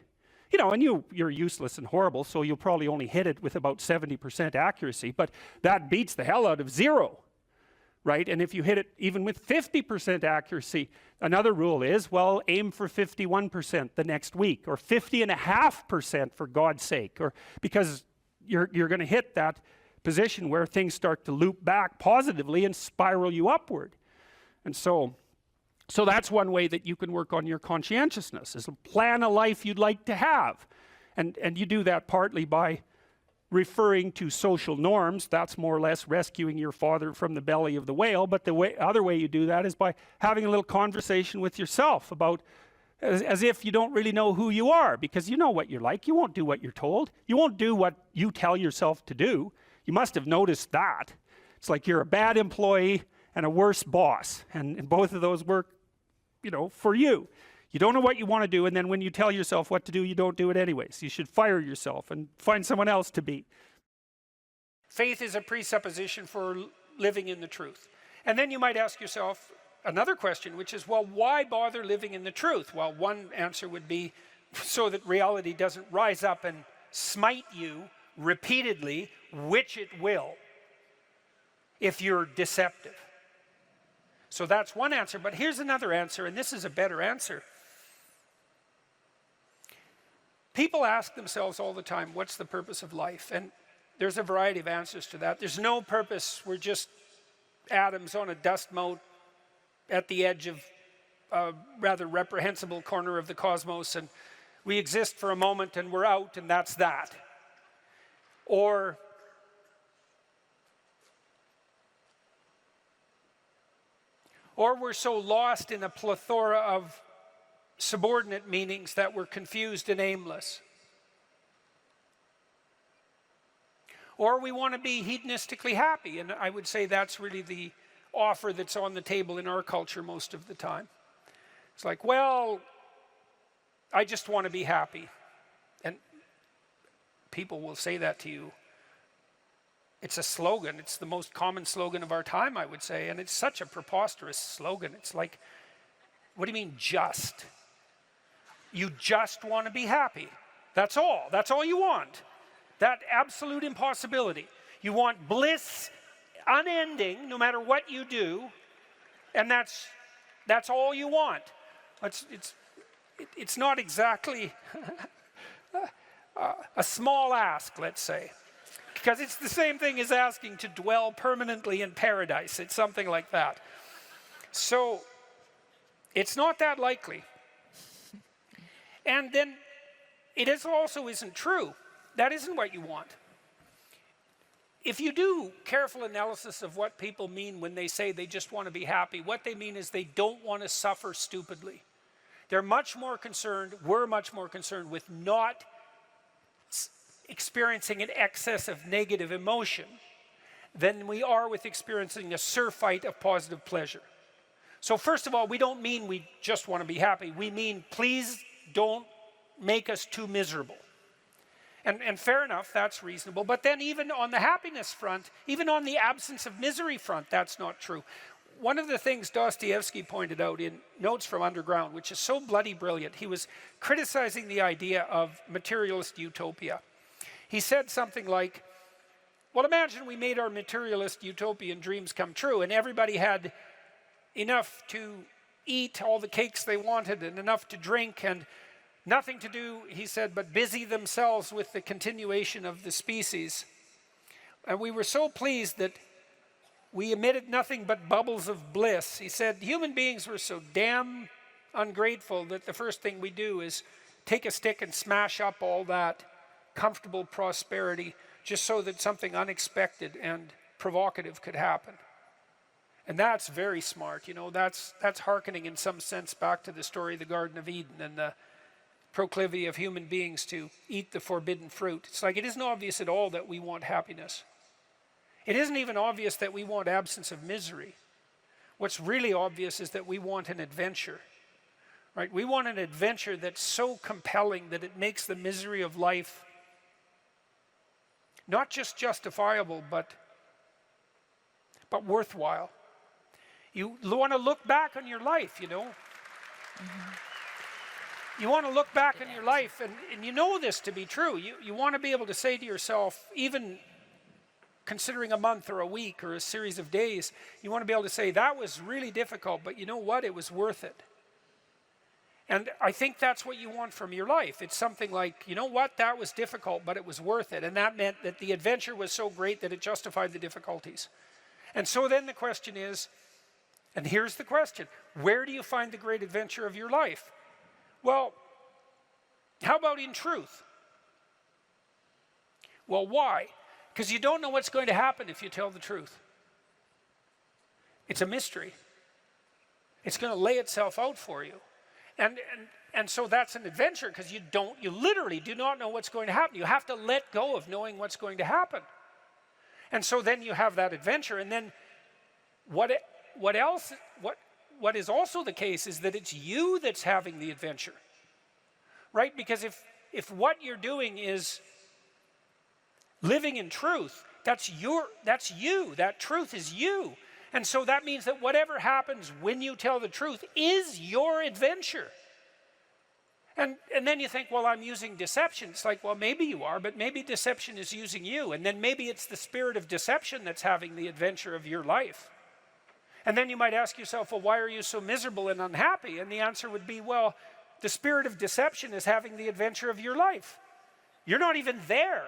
And you're useless and horrible, so you'll probably only hit it with about 70% accuracy, but that beats the hell out of 0, right? And if you hit it even with 50% accuracy, another rule is, well, aim for 51% the next week, or 50.5% for God's sake, or because you're going to hit that position where things start to loop back positively and spiral you upward. And so that's one way that you can work on your conscientiousness, is plan a life you'd like to have. And you do that partly by referring to social norms. That's more or less rescuing your father from the belly of the whale. But the other way you do that is by having a little conversation with yourself about, as if you don't really know who you are, because you know what you're like. You won't do what you're told. You won't do what you tell yourself to do. You must have noticed that. It's like you're a bad employee and a worse boss. And both of those work for you. You don't know what you want to do, and then when you tell yourself what to do, you don't do it anyways. You should fire yourself and find someone else to be. Faith is a presupposition for living in the truth. And then you might ask yourself another question, which is, well, why bother living in the truth? Well, one answer would be so that reality doesn't rise up and smite you repeatedly, which it will, if you're deceptive. So that's one answer, but here's another answer, and this is a better answer. People ask themselves all the time, what's the purpose of life? And there's a variety of answers to that. There's no purpose. We're just atoms on a dust mote at the edge of a rather reprehensible corner of the cosmos, and we exist for a moment and we're out, and that's that. Or we're so lost in a plethora of subordinate meanings that we're confused and aimless. Or we want to be hedonistically happy, and I would say that's really the offer that's on the table in our culture most of the time. It's like, well, I just want to be happy. And people will say that to you. It's a slogan. It's the most common slogan of our time, I would say. And it's such a preposterous slogan. It's like, what do you mean just? You just want to be happy. That's all. That's all you want. That absolute impossibility. You want bliss unending, no matter what you do, and that's all you want. It's not exactly a small ask, let's say, because it's the same thing as asking to dwell permanently in paradise. It's something like that. So it's not that likely. And then it also isn't true. That isn't what you want. If you do careful analysis of what people mean when they say they just want to be happy, what they mean is they don't want to suffer stupidly. They're much more concerned, we're much more concerned with not experiencing an excess of negative emotion than we are with experiencing a surfeit of positive pleasure. So first of all, we don't mean we just want to be happy. We mean, please don't make us too miserable. And fair enough, that's reasonable. But then even on the happiness front, even on the absence of misery front, that's not true. One of the things Dostoevsky pointed out in Notes from Underground, which is so bloody brilliant, he was criticizing the idea of materialist utopia. He said something like, well, imagine we made our materialist utopian dreams come true and everybody had enough to eat all the cakes they wanted and enough to drink and nothing to do, he said, but busy themselves with the continuation of the species. And we were so pleased that we emitted nothing but bubbles of bliss. He said, human beings were so damn ungrateful that the first thing we do is take a stick and smash up all that comfortable prosperity just so that something unexpected and provocative could happen. And that's very smart, you know, that's hearkening in some sense back to the story of the Garden of Eden and the proclivity of human beings to eat the forbidden fruit. It's like it isn't obvious at all that we want happiness. It isn't even obvious that we want absence of misery. What's really obvious is that we want an adventure, right? We want an adventure that's so compelling that it makes the misery of life not just justifiable, but worthwhile. You want to look back on your life, you know. You want to look back on your life, and you know this to be true. You want to be able to say to yourself, even considering a month or a week or a series of days, you want to be able to say, that was really difficult, but you know what? It was worth it. And I think that's what you want from your life. It's something like, you know what? That was difficult, but it was worth it. And that meant that the adventure was so great that it justified the difficulties. And so then the question is, and here's the question, where do you find the great adventure of your life? Well, how about in truth? Well, why? Because you don't know what's going to happen if you tell the truth. It's a mystery. It's going to lay itself out for you. And so that's an adventure because you literally do not know what's going to happen. You have to let go of knowing what's going to happen. And so then you have that adventure, and then what is also the case is that it's you that's having the adventure, right? Because if what you're doing is living in truth, that's you, that truth is you. And so that means that whatever happens when you tell the truth is your adventure. And then you think, well, I'm using deception. It's like, well, maybe you are, but maybe deception is using you. And then maybe it's the spirit of deception that's having the adventure of your life. And then you might ask yourself, well, why are you so miserable and unhappy? And the answer would be, well, the spirit of deception is having the adventure of your life. You're not even there.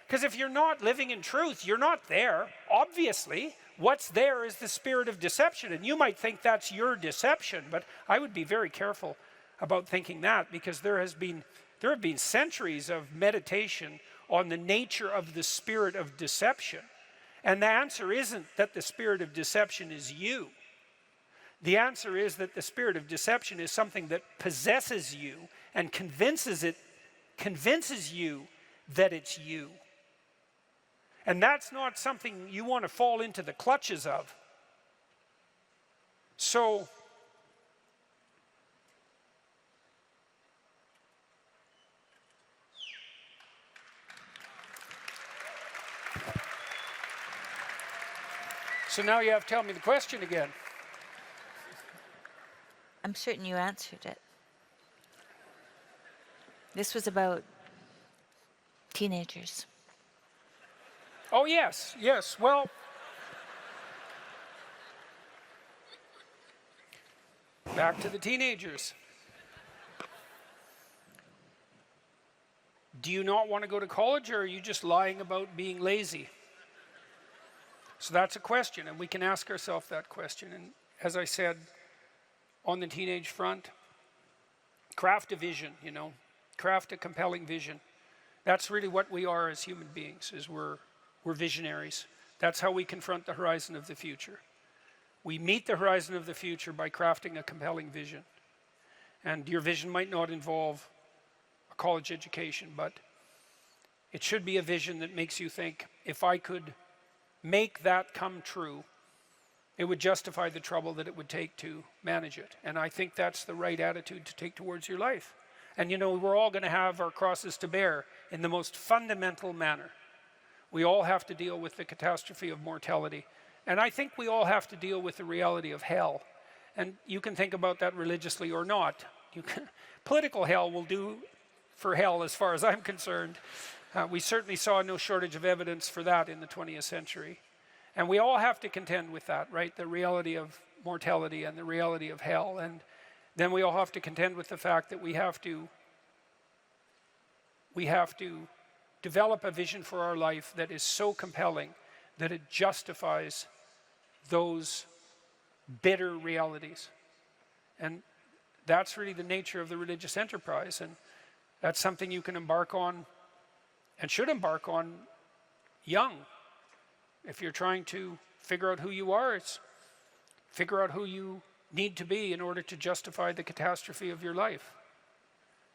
Because if you're not living in truth, you're not there. Obviously, what's there is the spirit of deception. And you might think that's your deception, but I would be very careful about thinking that, because there have been centuries of meditation on the nature of the spirit of deception. And the answer isn't that the spirit of deception is you. The answer is that the spirit of deception is something that possesses you and convinces you that it's you. And that's not something you want to fall into the clutches of. So now you have to tell me the question again. I'm certain you answered it. This was about teenagers. Oh, yes. Well, Back to the teenagers. Do you not want to go to college, or are you just lying about being lazy? So that's a question, and we can ask ourselves that question. And as I said, on the teenage front, craft a vision, you know, craft a compelling vision. That's really what we are as human beings, is we're visionaries. That's how we confront the horizon of the future. We meet the horizon of the future by crafting a compelling vision. And your vision might not involve a college education, but it should be a vision that makes you think, if I could make that come true, it would justify the trouble that it would take to manage it. And I think that's the right attitude to take towards your life. And you know, we're all going to have our crosses to bear in the most fundamental manner. We all have to deal with the catastrophe of mortality. And I think we all have to deal with the reality of hell. And you can think about that religiously or not. Political hell will do for hell as far as I'm concerned. We certainly saw no shortage of evidence for that in the 20th century. And we all have to contend with that, right? The reality of mortality and the reality of hell. And then we all have to contend with the fact that we have to develop a vision for our life that is so compelling that it justifies those bitter realities. And that's really the nature of the religious enterprise. And that's something you can embark on and should embark on young. If you're trying to figure out who you are, it's figure out who you need to be in order to justify the catastrophe of your life.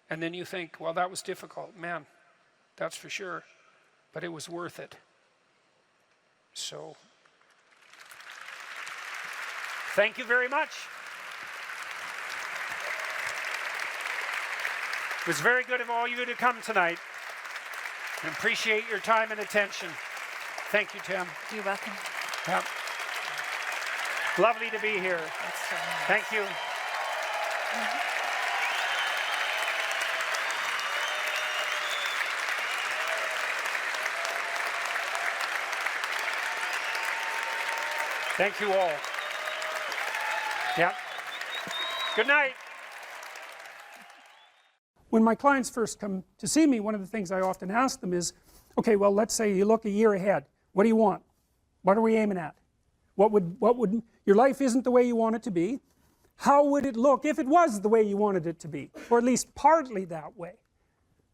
And then you think, well, that was difficult. Man, that's for sure. But it was worth it. So, thank you very much. It was very good of all you to come tonight. I appreciate your time and attention. Thank you, Tim. You're welcome. Yep. Lovely to be here. That's so nice. Thank you. Thank you all. Yeah. Good night. When my clients first come to see me, one of the things I often ask them is, okay, well, let's say you look a year ahead. What do you want? What are we aiming at? What would, your life isn't the way you want it to be. How would it look if it was the way you wanted it to be? Or at least partly that way.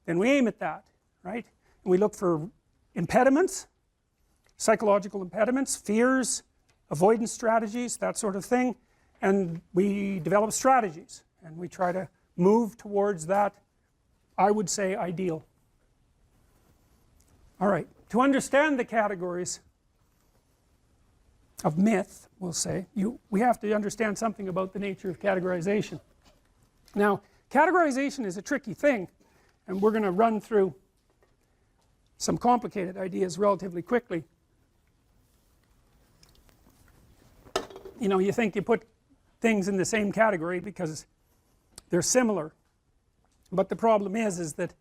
Then we aim at that, right? And we look for impediments, psychological impediments, fears, avoidance strategies, that sort of thing. And we develop strategies. And we try to move towards that, I would say, ideal. All right, to understand the categories of myth, we'll say, we have to understand something about the nature of categorization. Now, categorization is a tricky thing, and we're going to run through some complicated ideas relatively quickly. You know, you think you put things in the same category because they're similar, but the problem is that,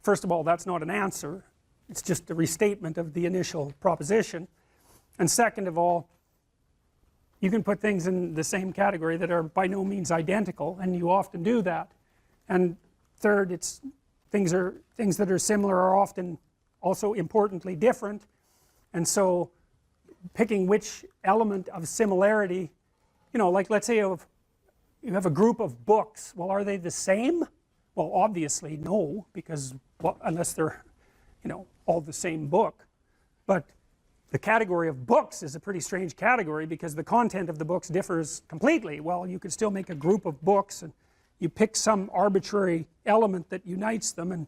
first of all, that's not an answer. It's just a restatement of the initial proposition. And second of all, you can put things in the same category that are by no means identical, and you often do that. And third, it's things that are similar are often also importantly different. And so picking which element of similarity, you know, like let's say you have a group of books. Well, are they the same? Well, obviously no, because, well, unless they're, you know, all the same book. But the category of books is a pretty strange category because the content of the books differs completely. Well, you could still make a group of books and you pick some arbitrary element that unites them and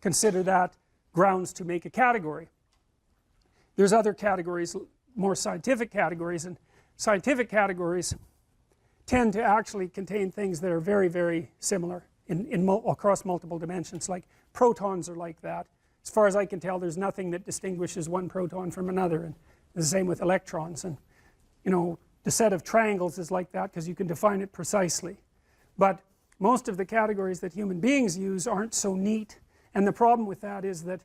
consider that grounds to make a category. There's other categories, more scientific categories, and scientific categories tend to actually contain things that are very, very similar across multiple dimensions. Like protons are like that. As far as I can tell, there's nothing that distinguishes one proton from another, and the same with electrons. And you know, the set of triangles is like that because you can define it precisely. But most of the categories that human beings use aren't so neat, and the problem with that is that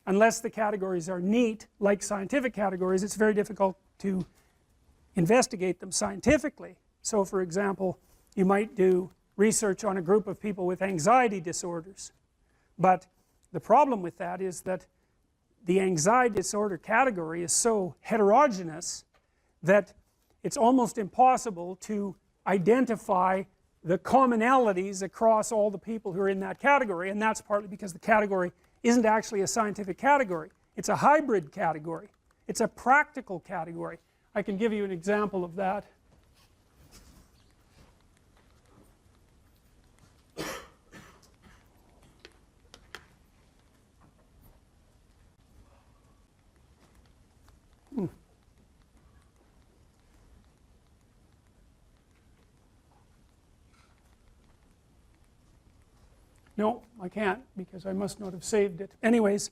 unless the categories are neat, like scientific categories, it's very difficult to investigate them scientifically. So for example, you might do research on a group of people with anxiety disorders. But the problem with that is that the anxiety disorder category is so heterogeneous that it's almost impossible to identify the commonalities across all the people who are in that category, and that's partly because the category isn't actually a scientific category. It's a hybrid category. It's a practical category. I can give you an example of that. No, I can't, because I must not have saved it. Anyways,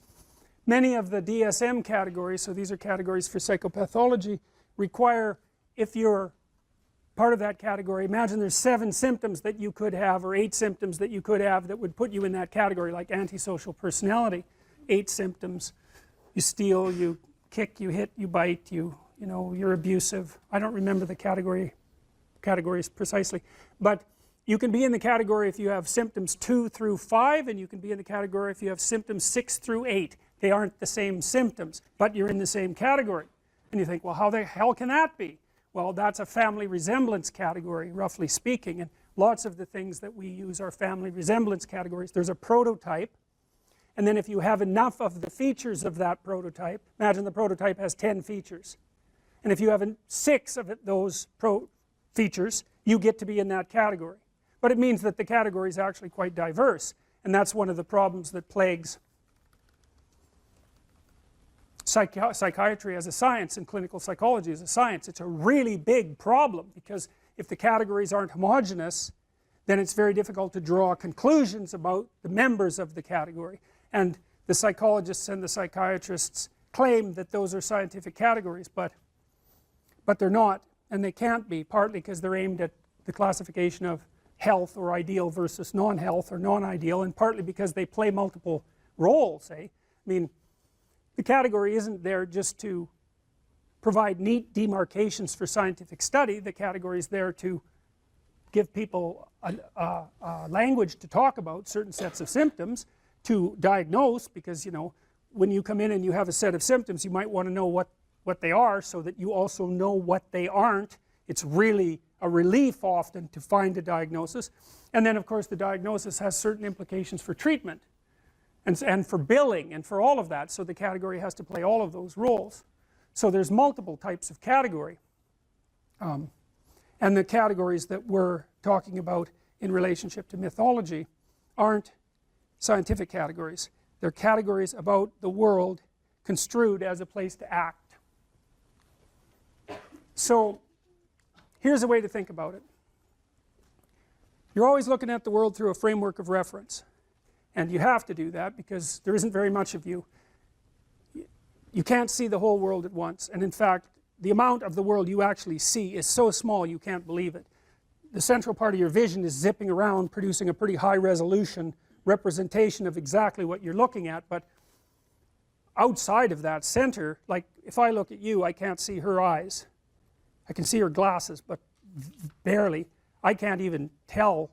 many of the DSM categories, so these are categories for psychopathology, require, if you're part of that category, imagine there's 7 symptoms that you could have, or 8 symptoms that you could have that would put you in that category, like antisocial personality. 8 symptoms. You steal, you kick, you hit, you bite, you know, you're abusive. I don't remember the categories precisely, but you can be in the category if you have symptoms 2 through 5, and you can be in the category if you have symptoms 6 through 8. They aren't the same symptoms, but you're in the same category. And you think, well, how the hell can that be? Well, that's a family resemblance category, roughly speaking, and lots of the things that we use are family resemblance categories. There's a prototype, and then if you have enough of the features of that prototype, imagine the prototype has 10 features, and if you have 6 of those features, you get to be in that category. But it means that the category is actually quite diverse, and that's one of the problems that plagues psychiatry as a science and clinical psychology as a science. It's a really big problem, because if the categories aren't homogeneous, then it's very difficult to draw conclusions about the members of the category. And the psychologists and the psychiatrists claim that those are scientific categories, but they're not, and they can't be, partly because they're aimed at the classification of health or ideal versus non-health or non-ideal, and partly because they play multiple roles, I mean, the category isn't there just to provide neat demarcations for scientific study. The category is there to give people a language to talk about certain sets of symptoms, to diagnose, because, you know, when you come in and you have a set of symptoms, you might want to know what they are, so that you also know what they aren't. It's really a relief often to find a diagnosis. And then of course the diagnosis has certain implications for treatment and for billing and for all of that, so the category has to play all of those roles. So there's multiple types of category, and the categories that we're talking about in relationship to mythology aren't scientific categories. They're categories about the world construed as a place to act. So here's a way to think about it. You're always looking at the world through a framework of reference, and you have to do that because there isn't very much of you. You can't see the whole world at once, and in fact the amount of the world you actually see is so small you can't believe it. The central part of your vision is zipping around, producing a pretty high resolution representation of exactly what you're looking at, but outside of that center, like if I look at you, I can't see her eyes. I can see her glasses, but barely. I can't even tell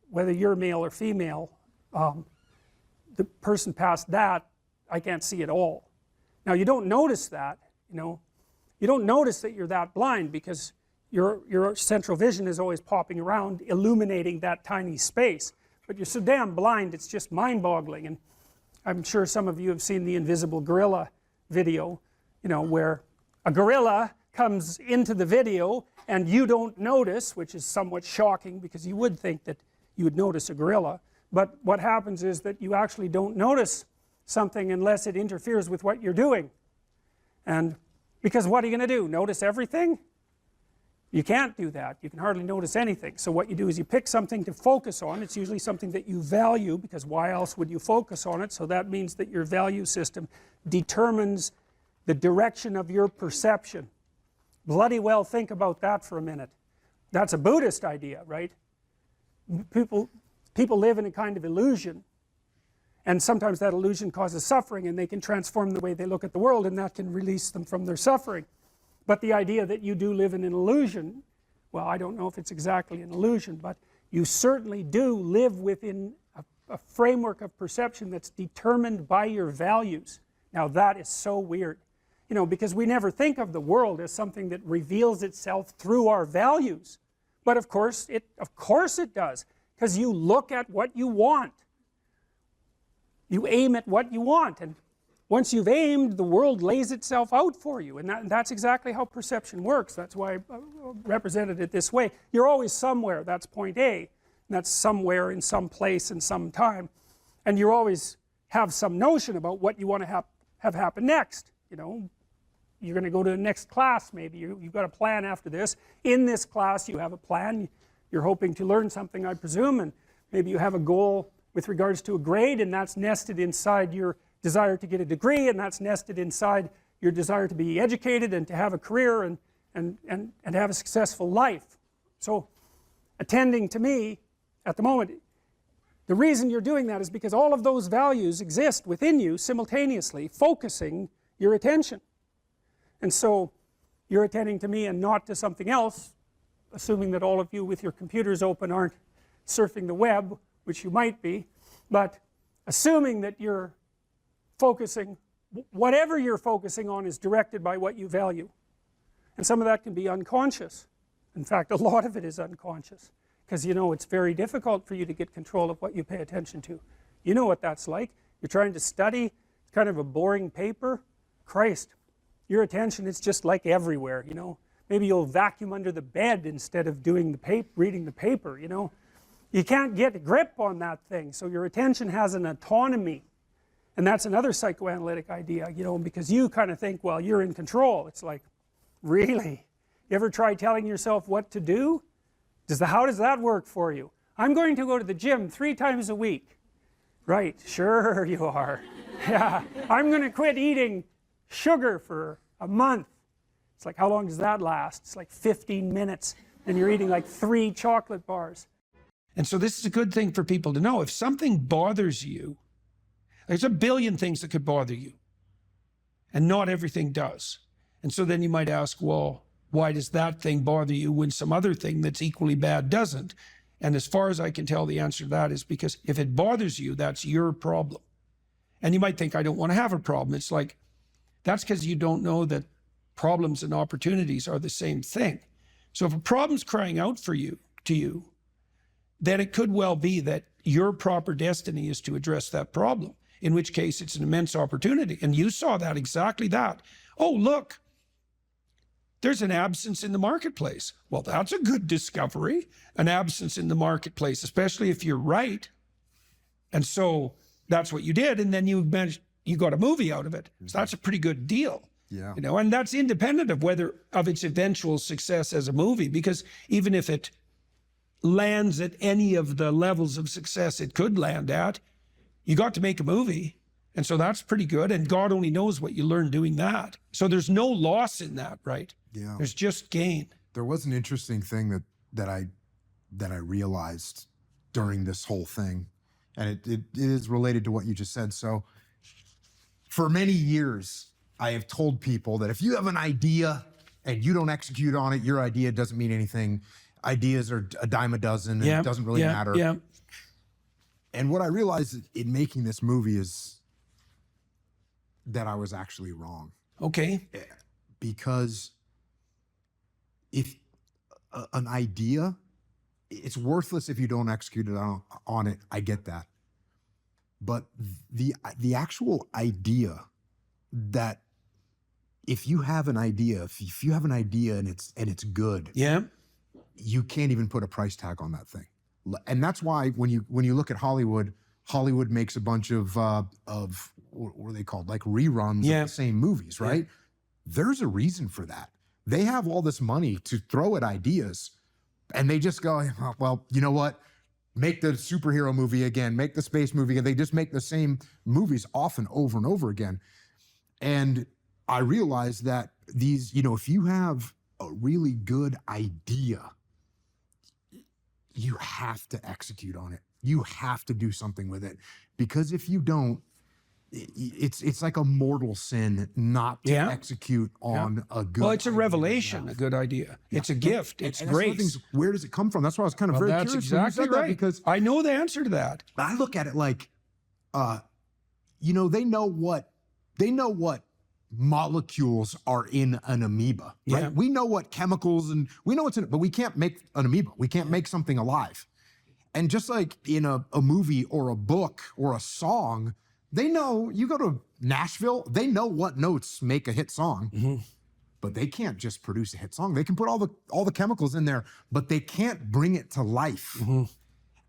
whether you're male or female. The person past that, I can't see at all. Now you don't notice that, you know. You don't notice that you're that blind because your central vision is always popping around, illuminating that tiny space. But you're so damn blind, it's just mind-boggling. And I'm sure some of you have seen the Invisible Gorilla video, you know, where a gorilla comes into the video and you don't notice, which is somewhat shocking because you would think that you would notice a gorilla. But what happens is that you actually don't notice something unless it interferes with what you're doing. And because what are you going to do? Notice everything? You can't do that. You can hardly notice anything. So what you do is you pick something to focus on. It's usually something that you value, because why else would you focus on it? So that means that your value system determines the direction of your perception. Bloody well think about that for a minute. That's a Buddhist idea, right? People live in a kind of illusion, and sometimes that illusion causes suffering, and they can transform the way they look at the world, and that can release them from their suffering. But the idea that you do live in an illusion well, I don't know if it's exactly an illusion, but you certainly do live within a framework of perception that's determined by your values. Now that is so weird, you know, because we never think of the world as something that reveals itself through our values. But of course it does, because you look at what you want. You aim at what you want, and once you've aimed, the world lays itself out for you, and that's exactly how perception works. That's why I represented it this way. You're always somewhere, that's point A, and that's somewhere in some place in some time, and you always have some notion about what you want to have happen next. You know, you're going to go to the next class, maybe you've got a plan after this. In this class you have a plan, you're hoping to learn something, I presume, and maybe you have a goal with regards to a grade, and that's nested inside your desire to get a degree, and that's nested inside your desire to be educated and to have a career and have a successful life. So attending to me at the moment, the reason you're doing that is because all of those values exist within you simultaneously, focusing your attention. And so you're attending to me and not to something else, assuming that all of you with your computers open aren't surfing the web, which you might be, but assuming that you're focusing, whatever you're focusing on is directed by what you value. And some of that can be unconscious. In fact, a lot of it is unconscious, because you know it's very difficult for you to get control of what you pay attention to. You know what that's like. You're trying to study, it's kind of a boring paper. Christ, your attention is just like everywhere, you know. Maybe you'll vacuum under the bed instead of doing reading the paper, you know. You can't get a grip on that thing, so your attention has an autonomy. And that's another psychoanalytic idea, you know, because you kind of think, well, you're in control. It's like, really? You ever try telling yourself what to do? How does that work for you? I'm going to go to the gym 3 times a week. Right, sure you are. Yeah, I'm going to quit eating sugar for a month. It's like, how long does that last? It's like 15 minutes, and you're eating like 3 chocolate bars. And so this is a good thing for people to know. If something bothers you, there's a billion things that could bother you, and not everything does. And so then you might ask, well, why does that thing bother you when some other thing that's equally bad doesn't? And as far as I can tell, the answer to that is because if it bothers you, that's your problem. And you might think, I don't want to have a problem. It's like, that's because you don't know that problems and opportunities are the same thing. So if a problem's crying out to you, then it could well be that your proper destiny is to address that problem, in which case it's an immense opportunity. And you saw that, exactly that. Oh, look, there's an absence in the marketplace. Well, that's a good discovery, an absence in the marketplace, especially if you're right. And so that's what you did, and then you got a movie out of it. So that's a pretty good deal. Yeah. You know, and that's independent of its eventual success as a movie, because even if it lands at any of the levels of success it could land at, you got to make a movie. And so that's pretty good. And God only knows what you learn doing that. So there's no loss in that, right? Yeah. There's just gain. There was an interesting thing that I realized during this whole thing, and it is related to what you just said. So for many years, I have told people that if you have an idea and you don't execute on it, your idea doesn't mean anything. Ideas are a dime a dozen, and it doesn't really matter. Yeah. And what I realized in making this movie is that I was actually wrong. Okay. Because if an idea, it's worthless if you don't execute it on it. I get that. But the actual idea, that if you have an idea, if you have an idea and it's good, Yeah. you can't even put a price tag on that thing. And that's why when you look at Hollywood makes a bunch of what are they called? Like reruns of the same movies, right? Yeah. There's a reason for that. They have all this money to throw at ideas, and they just go, oh, well, you know what? Make the superhero movie again, make the space movie again. They just make the same movies often over and over again. And I realized that these, you know, if you have a really good idea, you have to execute on it. You have to do something with it. Because if you don't, it's like a mortal sin not to Yeah. execute on a good. Well, it's a idea revelation, enough. a good idea. It's a gift. It's And that's one of the grace. things, where does it come from? That's why I was kind of Well, very that's curious when you exactly said that, right. because I know the answer to that. I look at it like, you know, they know what molecules are in an amoeba, right? Yeah. We know what chemicals and we know what's in it, but we can't make an amoeba. We can't make something alive. And just like in a movie or a book or a song, they know, you go to Nashville, they know what notes make a hit song, but they can't just produce a hit song. They can put all the chemicals in there, but they can't bring it to life.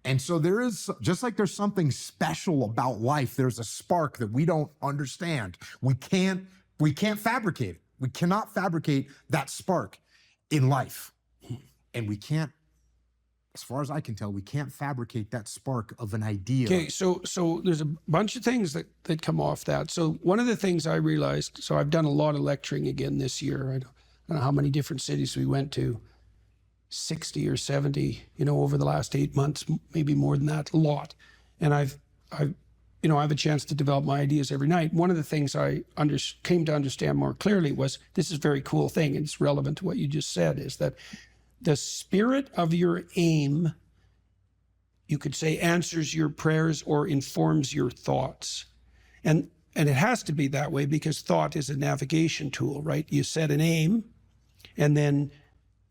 And so there is, just like there's something special about life, there's a spark that we don't understand. We can't fabricate it. We cannot fabricate that spark in life. And we can't, as far as I can tell, we can't fabricate that spark of an idea. Okay, so there's a bunch of things that come off that. So one of the things I realized, so I've done a lot of lecturing again this year. I don't know how many different cities we went to, 60 or 70, you know, over the last 8 months, maybe more than that, a lot. And I've you know, I have a chance to develop my ideas every night. One of the things I came to understand more clearly was, this is a very cool thing, and it's relevant to what you just said, is that the spirit of your aim, you could say, answers your prayers or informs your thoughts. And it has to be that way because thought is a navigation tool, right? You set an aim, and then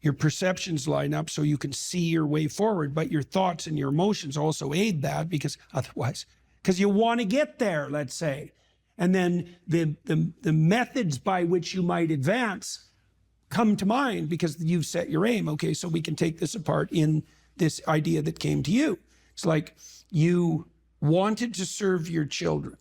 your perceptions line up so you can see your way forward, but your thoughts and your emotions also aid that, because otherwise, because you want to get there, let's say. And then the methods by which you might advance come to mind because you've set your aim. Okay, so we can take this apart in this idea that came to you. It's like you wanted to serve your children.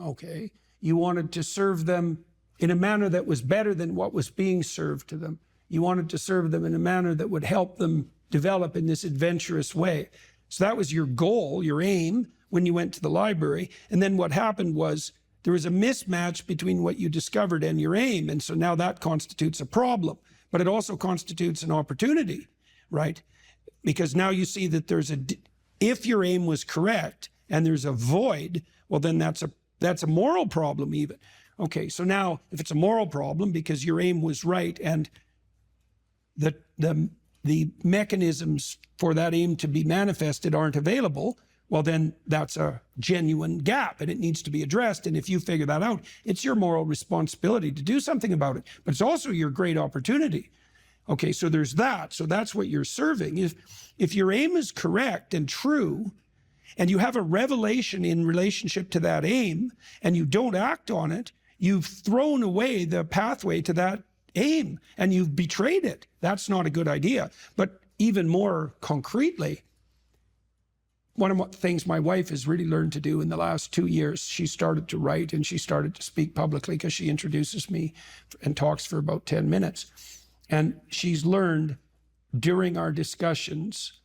Okay, you wanted to serve them in a manner that was better than what was being served to them. You wanted to serve them in a manner that would help them develop in this adventurous way. So that was your goal, your aim, when you went to the library. And then what happened was there was a mismatch between what you discovered and your aim. And so now that constitutes a problem, but it also constitutes an opportunity, right? Because now you see that if your aim was correct and there's a void, well, then that's a moral problem even. Okay, so now if it's a moral problem because your aim was right and the mechanisms for that aim to be manifested aren't available, well, then that's a genuine gap and it needs to be addressed. And if you figure that out, it's your moral responsibility to do something about it, but it's also your great opportunity. Okay, so there's that. So that's what you're serving. If your aim is correct and true, and you have a revelation in relationship to that aim, and you don't act on it, you've thrown away the pathway to that aim, and you've betrayed it. That's not a good idea. But even more concretely, one of the things my wife has really learned to do in the last 2 years, she started to write and she started to speak publicly because she introduces me and talks for about 10 minutes. And she's learned during our discussions,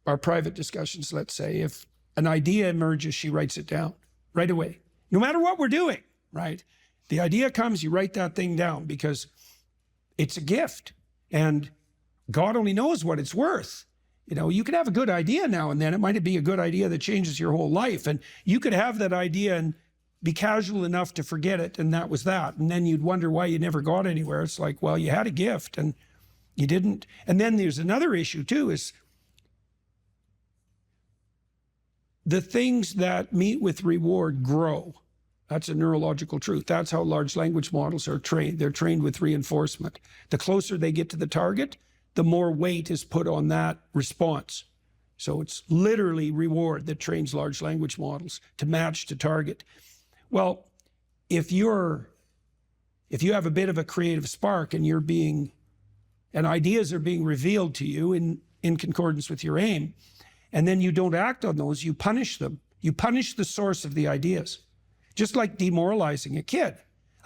our private discussions, let's say, if an idea emerges, she writes it down right away, no matter what we're doing, right? The idea comes, you write that thing down because it's a gift and God only knows what it's worth. You know, you could have a good idea now and then. It might be a good idea that changes your whole life. And you could have that idea and be casual enough to forget it. And that was that. And then you'd wonder why you never got anywhere. It's like, well, you had a gift and you didn't. And then there's another issue too, is the things that meet with reward grow. That's a neurological truth. That's how large language models are trained. They're trained with reinforcement. The closer they get to the target, the more weight is put on that response. So it's literally reward that trains large language models to match to target. Well, if you have a bit of a creative spark and ideas are being revealed to you in concordance with your aim, and then you don't act on those, you punish them. You punish the source of the ideas. Just like demoralizing a kid.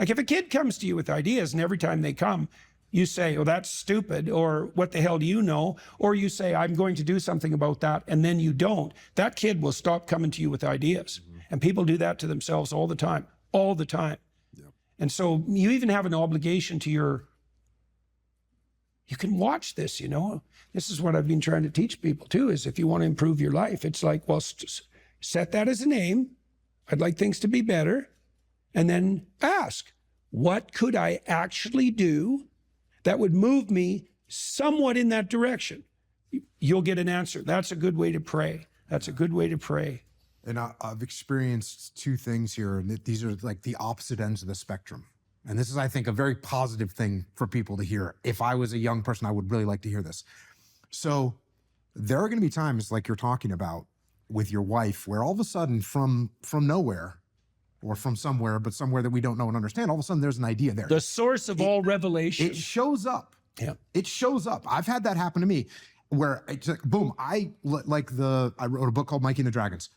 Like if a kid comes to you with ideas and every time they come, you say, oh, that's stupid, or what the hell do you know? Or you say, I'm going to do something about that, and then you don't. That kid will stop coming to you with ideas. Mm-hmm. And people do that to themselves all the time. Yep. And so you even have an obligation to you can watch this, you know. This is what I've been trying to teach people too, is if you want to improve your life, it's like, well, set that as an aim, I'd like things to be better. And then ask, what could I actually do that would move me somewhat in that direction? You'll get an answer. That's a good way to pray. That's a good way to pray. And I've experienced two things here, and these are like the opposite ends of the spectrum. And this is, I think, a very positive thing for people to hear. If I was a young person, I would really like to hear this. So there are going to be times like you're talking about with your wife where all of a sudden from nowhere or from somewhere, but somewhere that we don't know and understand, all of a sudden there's an idea there. The source of all revelation. It shows up. Yeah. It shows up. I've had that happen to me where it's like, boom, I wrote a book called Mikey and the Dragons.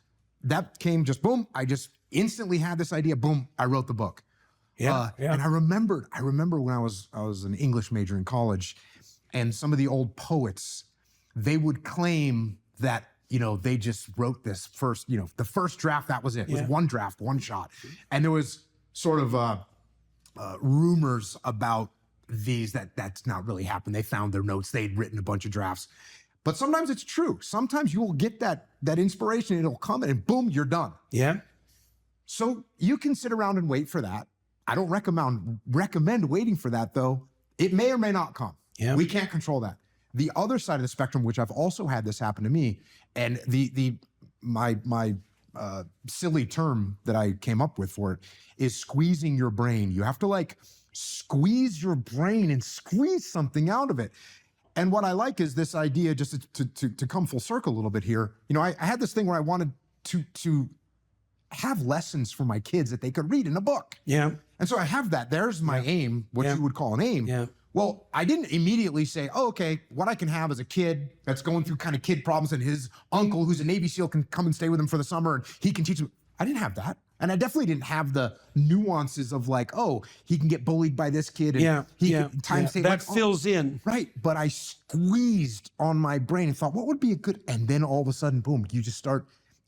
That came just boom. I just instantly had this idea. Boom, I wrote the book. Yeah. And I remember when I was an English major in college, and some of the old poets, they would claim that, they just wrote this first, the first draft, that was it. It was one draft, one shot. And there was sort of rumors about these that's not really happened. They found their notes. They'd written a bunch of drafts. But sometimes it's true. Sometimes you will get that inspiration. It'll come and boom, you're done. Yeah. So you can sit around and wait for that. I don't recommend waiting for that, though. It may or may not come. Yeah. We can't control that. The other side of the spectrum, which I've also had this happen to me, and my silly term that I came up with for it is squeezing your brain. You have to squeeze your brain and squeeze something out of it. And what I like is this idea, just to come full circle a little bit here. I had this thing where I wanted to have lessons for my kids that they could read in a book. Yeah. And so I have that. There's my aim, what you would call an aim. Yeah. Well, I didn't immediately say, oh, okay, what I can have as a kid that's going through kind of kid problems and his uncle who's a Navy SEAL can come and stay with him for the summer and he can teach him. I didn't have that. And I definitely didn't have the nuances of he can get bullied by this kid. And that fills in. Right. But I squeezed on my brain and thought, what would be a good, and then all of a sudden, boom, you just start,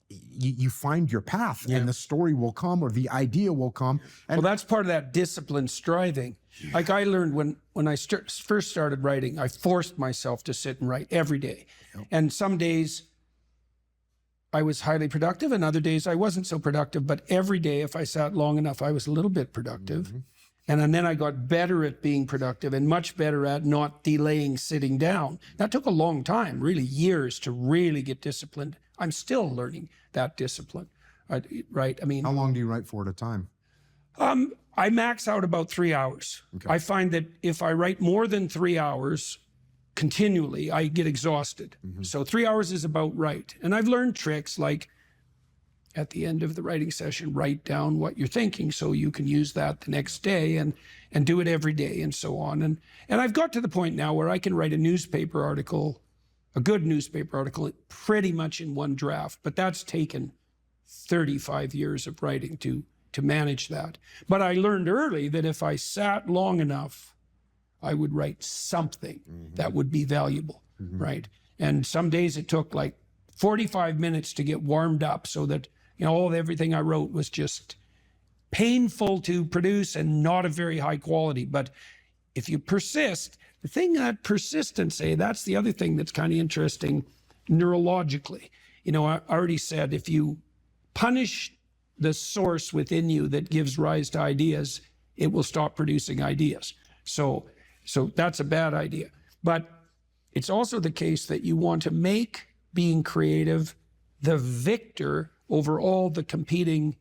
you find your path and the story will come or the idea will come. And Well, that's part of that disciplined striving. Like I learned when I first started writing, I forced myself to sit and write every day. Yep. And some days I was highly productive and other days I wasn't so productive. But every day, if I sat long enough, I was a little bit productive. Mm-hmm. And then I got better at being productive and much better at not delaying sitting down. That took a long time, really years to really get disciplined. I'm still learning that discipline, right? I mean, how long do you write for at a time? I max out about 3 hours. Okay. I find that if I write more than 3 hours continually, I get exhausted. Mm-hmm. So 3 hours is about right. And I've learned tricks like at the end of the writing session, write down what you're thinking so you can use that the next day and do it every day and so on. And I've got to the point now where I can write a newspaper article, a good newspaper article, pretty much in one draft. But that's taken 35 years of writing to manage that. But I learned early that if I sat long enough, I would write something that would be valuable, right? And some days it took 45 minutes to get warmed up so that everything I wrote was just painful to produce and not of very high quality. But if you persist, the thing that persistence, that's the other thing that's kind of interesting neurologically. I already said if you punish the source within you that gives rise to ideas, it will stop producing ideas. So that's a bad idea. But it's also the case that you want to make being creative the victor over all the competing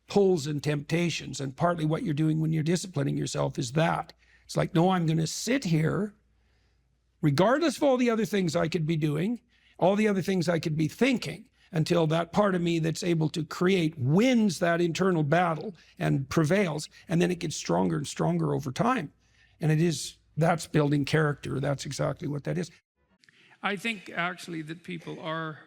pulls and temptations. And partly what you're doing when you're disciplining yourself is that. It's like, no, I'm going to sit here, regardless of all the other things I could be doing, all the other things I could be thinking, until that part of me that's able to create wins that internal battle and prevails. And then it gets stronger and stronger over time. And that's building character. That's exactly what that is. I think actually that people are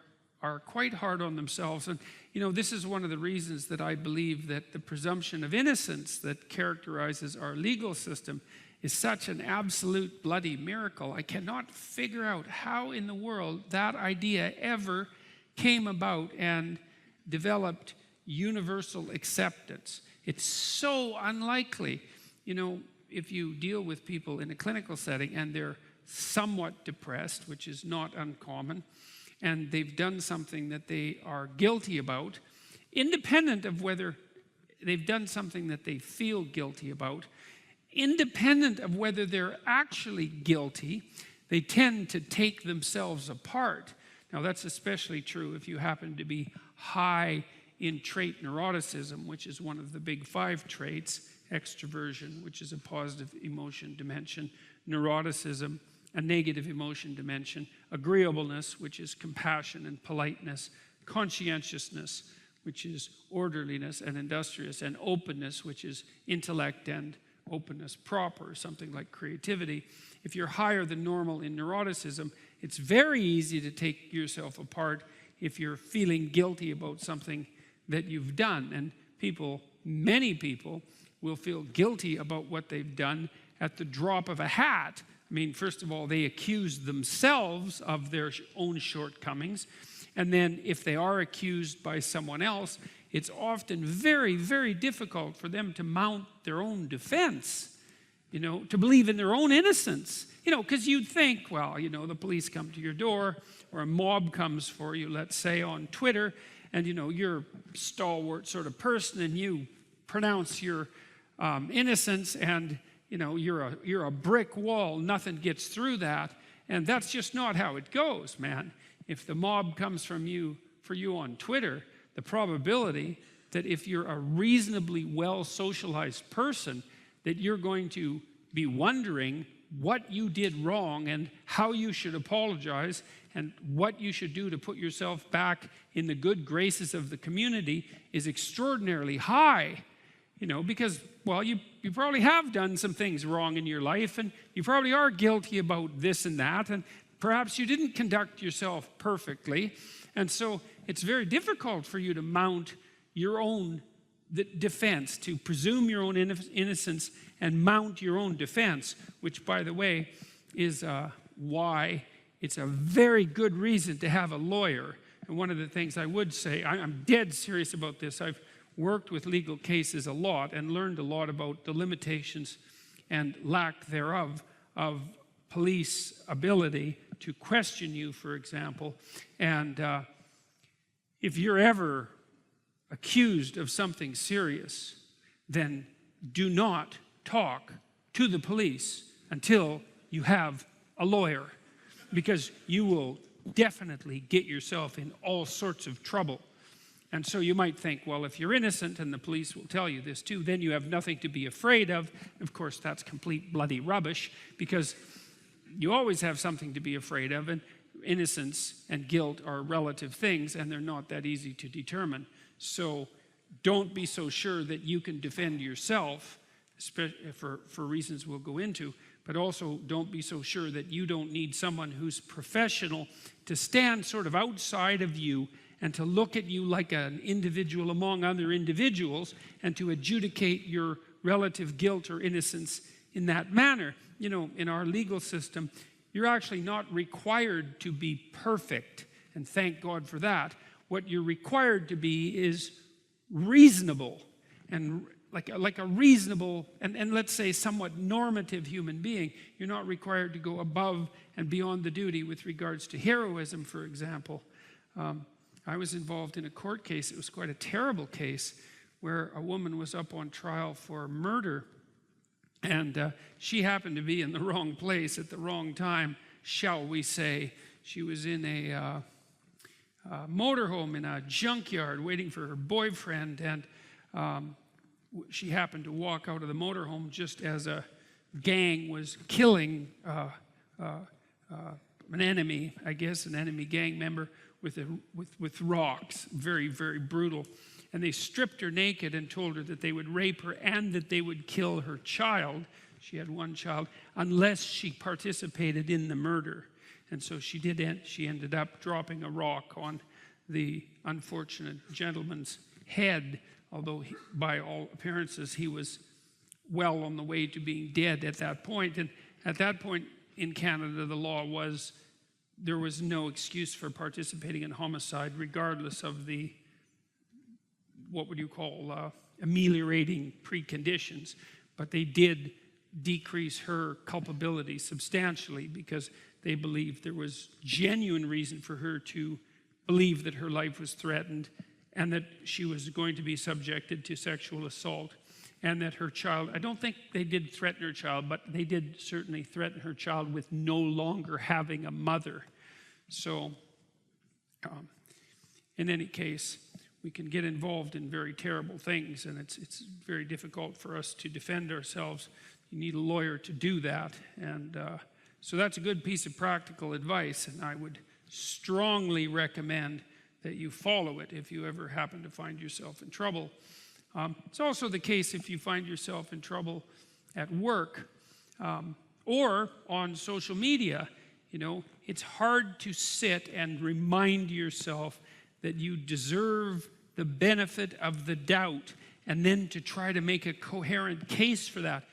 quite hard on themselves. And, this is one of the reasons that I believe that the presumption of innocence that characterizes our legal system is such an absolute bloody miracle. I cannot figure out how in the world that idea ever came about and developed universal acceptance. It's so unlikely. If you deal with people in a clinical setting and they're somewhat depressed, which is not uncommon, and they've done something that they are guilty about, independent of whether they've done something that they feel guilty about, independent of whether they're actually guilty, they tend to take themselves apart. Now, that's especially true if you happen to be high in trait neuroticism, which is one of the big 5 traits: extroversion, which is a positive emotion dimension; neuroticism, a negative emotion dimension; agreeableness, which is compassion and politeness; conscientiousness, which is orderliness and industrious; and openness, which is intellect and openness proper, something like creativity. If you're higher than normal in neuroticism, it's very easy to take yourself apart if you're feeling guilty about something that you've done. And many people will feel guilty about what they've done at the drop of a hat. I mean, first of all, they accuse themselves of their own shortcomings. And then if they are accused by someone else, it's often very, very difficult for them to mount their own defense, to believe in their own innocence. Because you'd think, well, the police come to your door, or a mob comes for you, let's say, on Twitter, and, you're a stalwart sort of person, and you pronounce your innocence, and, you're a brick wall. Nothing gets through that. And that's just not how it goes, man. If the mob comes for you on Twitter, the probability that if you're a reasonably well-socialized person, that you're going to be wondering what you did wrong and how you should apologize and what you should do to put yourself back in the good graces of the community is extraordinarily high, because, well, you probably have done some things wrong in your life, and you probably are guilty about this and that, and perhaps you didn't conduct yourself perfectly. And so it's very difficult for you to mount your own defense, to presume your own innocence and mount your own defense, which, by the way, is why it's a very good reason to have a lawyer. And one of the things I would say, I'm dead serious about this. I've worked with legal cases a lot and learned a lot about the limitations and lack thereof of police ability to question you, for example. And if you're ever accused of something serious, then do not talk to the police until you have a lawyer, because you will definitely get yourself in all sorts of trouble. And so you might think, well, if you're innocent, and the police will tell you this too, then you have nothing to be afraid of. Of course, that's complete bloody rubbish, because you always have something to be afraid of, and innocence and guilt are relative things, and they're not that easy to determine. So don't be so sure that you can defend yourself, for reasons we'll go into, but also don't be so sure that you don't need someone who's professional to stand sort of outside of you and to look at you like an individual among other individuals and to adjudicate your relative guilt or innocence in that manner. In our legal system, you're actually not required to be perfect, and thank God for that. What you're required to be is reasonable, and like a reasonable and let's say somewhat normative human being. You're not required to go above and beyond the duty with regards to heroism, for example. I was involved in a court case. It was quite a terrible case where a woman was up on trial for murder, and she happened to be in the wrong place at the wrong time, shall we say. She was in a motorhome in a junkyard waiting for her boyfriend, and she happened to walk out of the motorhome just as a gang was killing an enemy, I guess, an enemy gang member with rocks. Very, very brutal. And they stripped her naked and told her that they would rape her and that they would kill her child. She had one child, unless she participated in the murder. And so she ended up dropping a rock on the unfortunate gentleman's head, although by all appearances he was well on the way to being dead at that point. And at that point in Canada, the law was there was no excuse for participating in homicide, regardless of the, what would you call, ameliorating preconditions. But they did decrease her culpability substantially because they believed there was genuine reason for her to believe that her life was threatened and that she was going to be subjected to sexual assault, and that her child, I don't think they did threaten her child, but they did certainly threaten her child with no longer having a mother. So, in any case, we can get involved in very terrible things, and it's very difficult for us to defend ourselves. You need a lawyer to do that, and so that's a good piece of practical advice, and I would strongly recommend that you follow it if you ever happen to find yourself in trouble. It's also the case if you find yourself in trouble at work or on social media. You know, it's hard to sit and remind yourself that you deserve the benefit of the doubt and then to try to make a coherent case for that.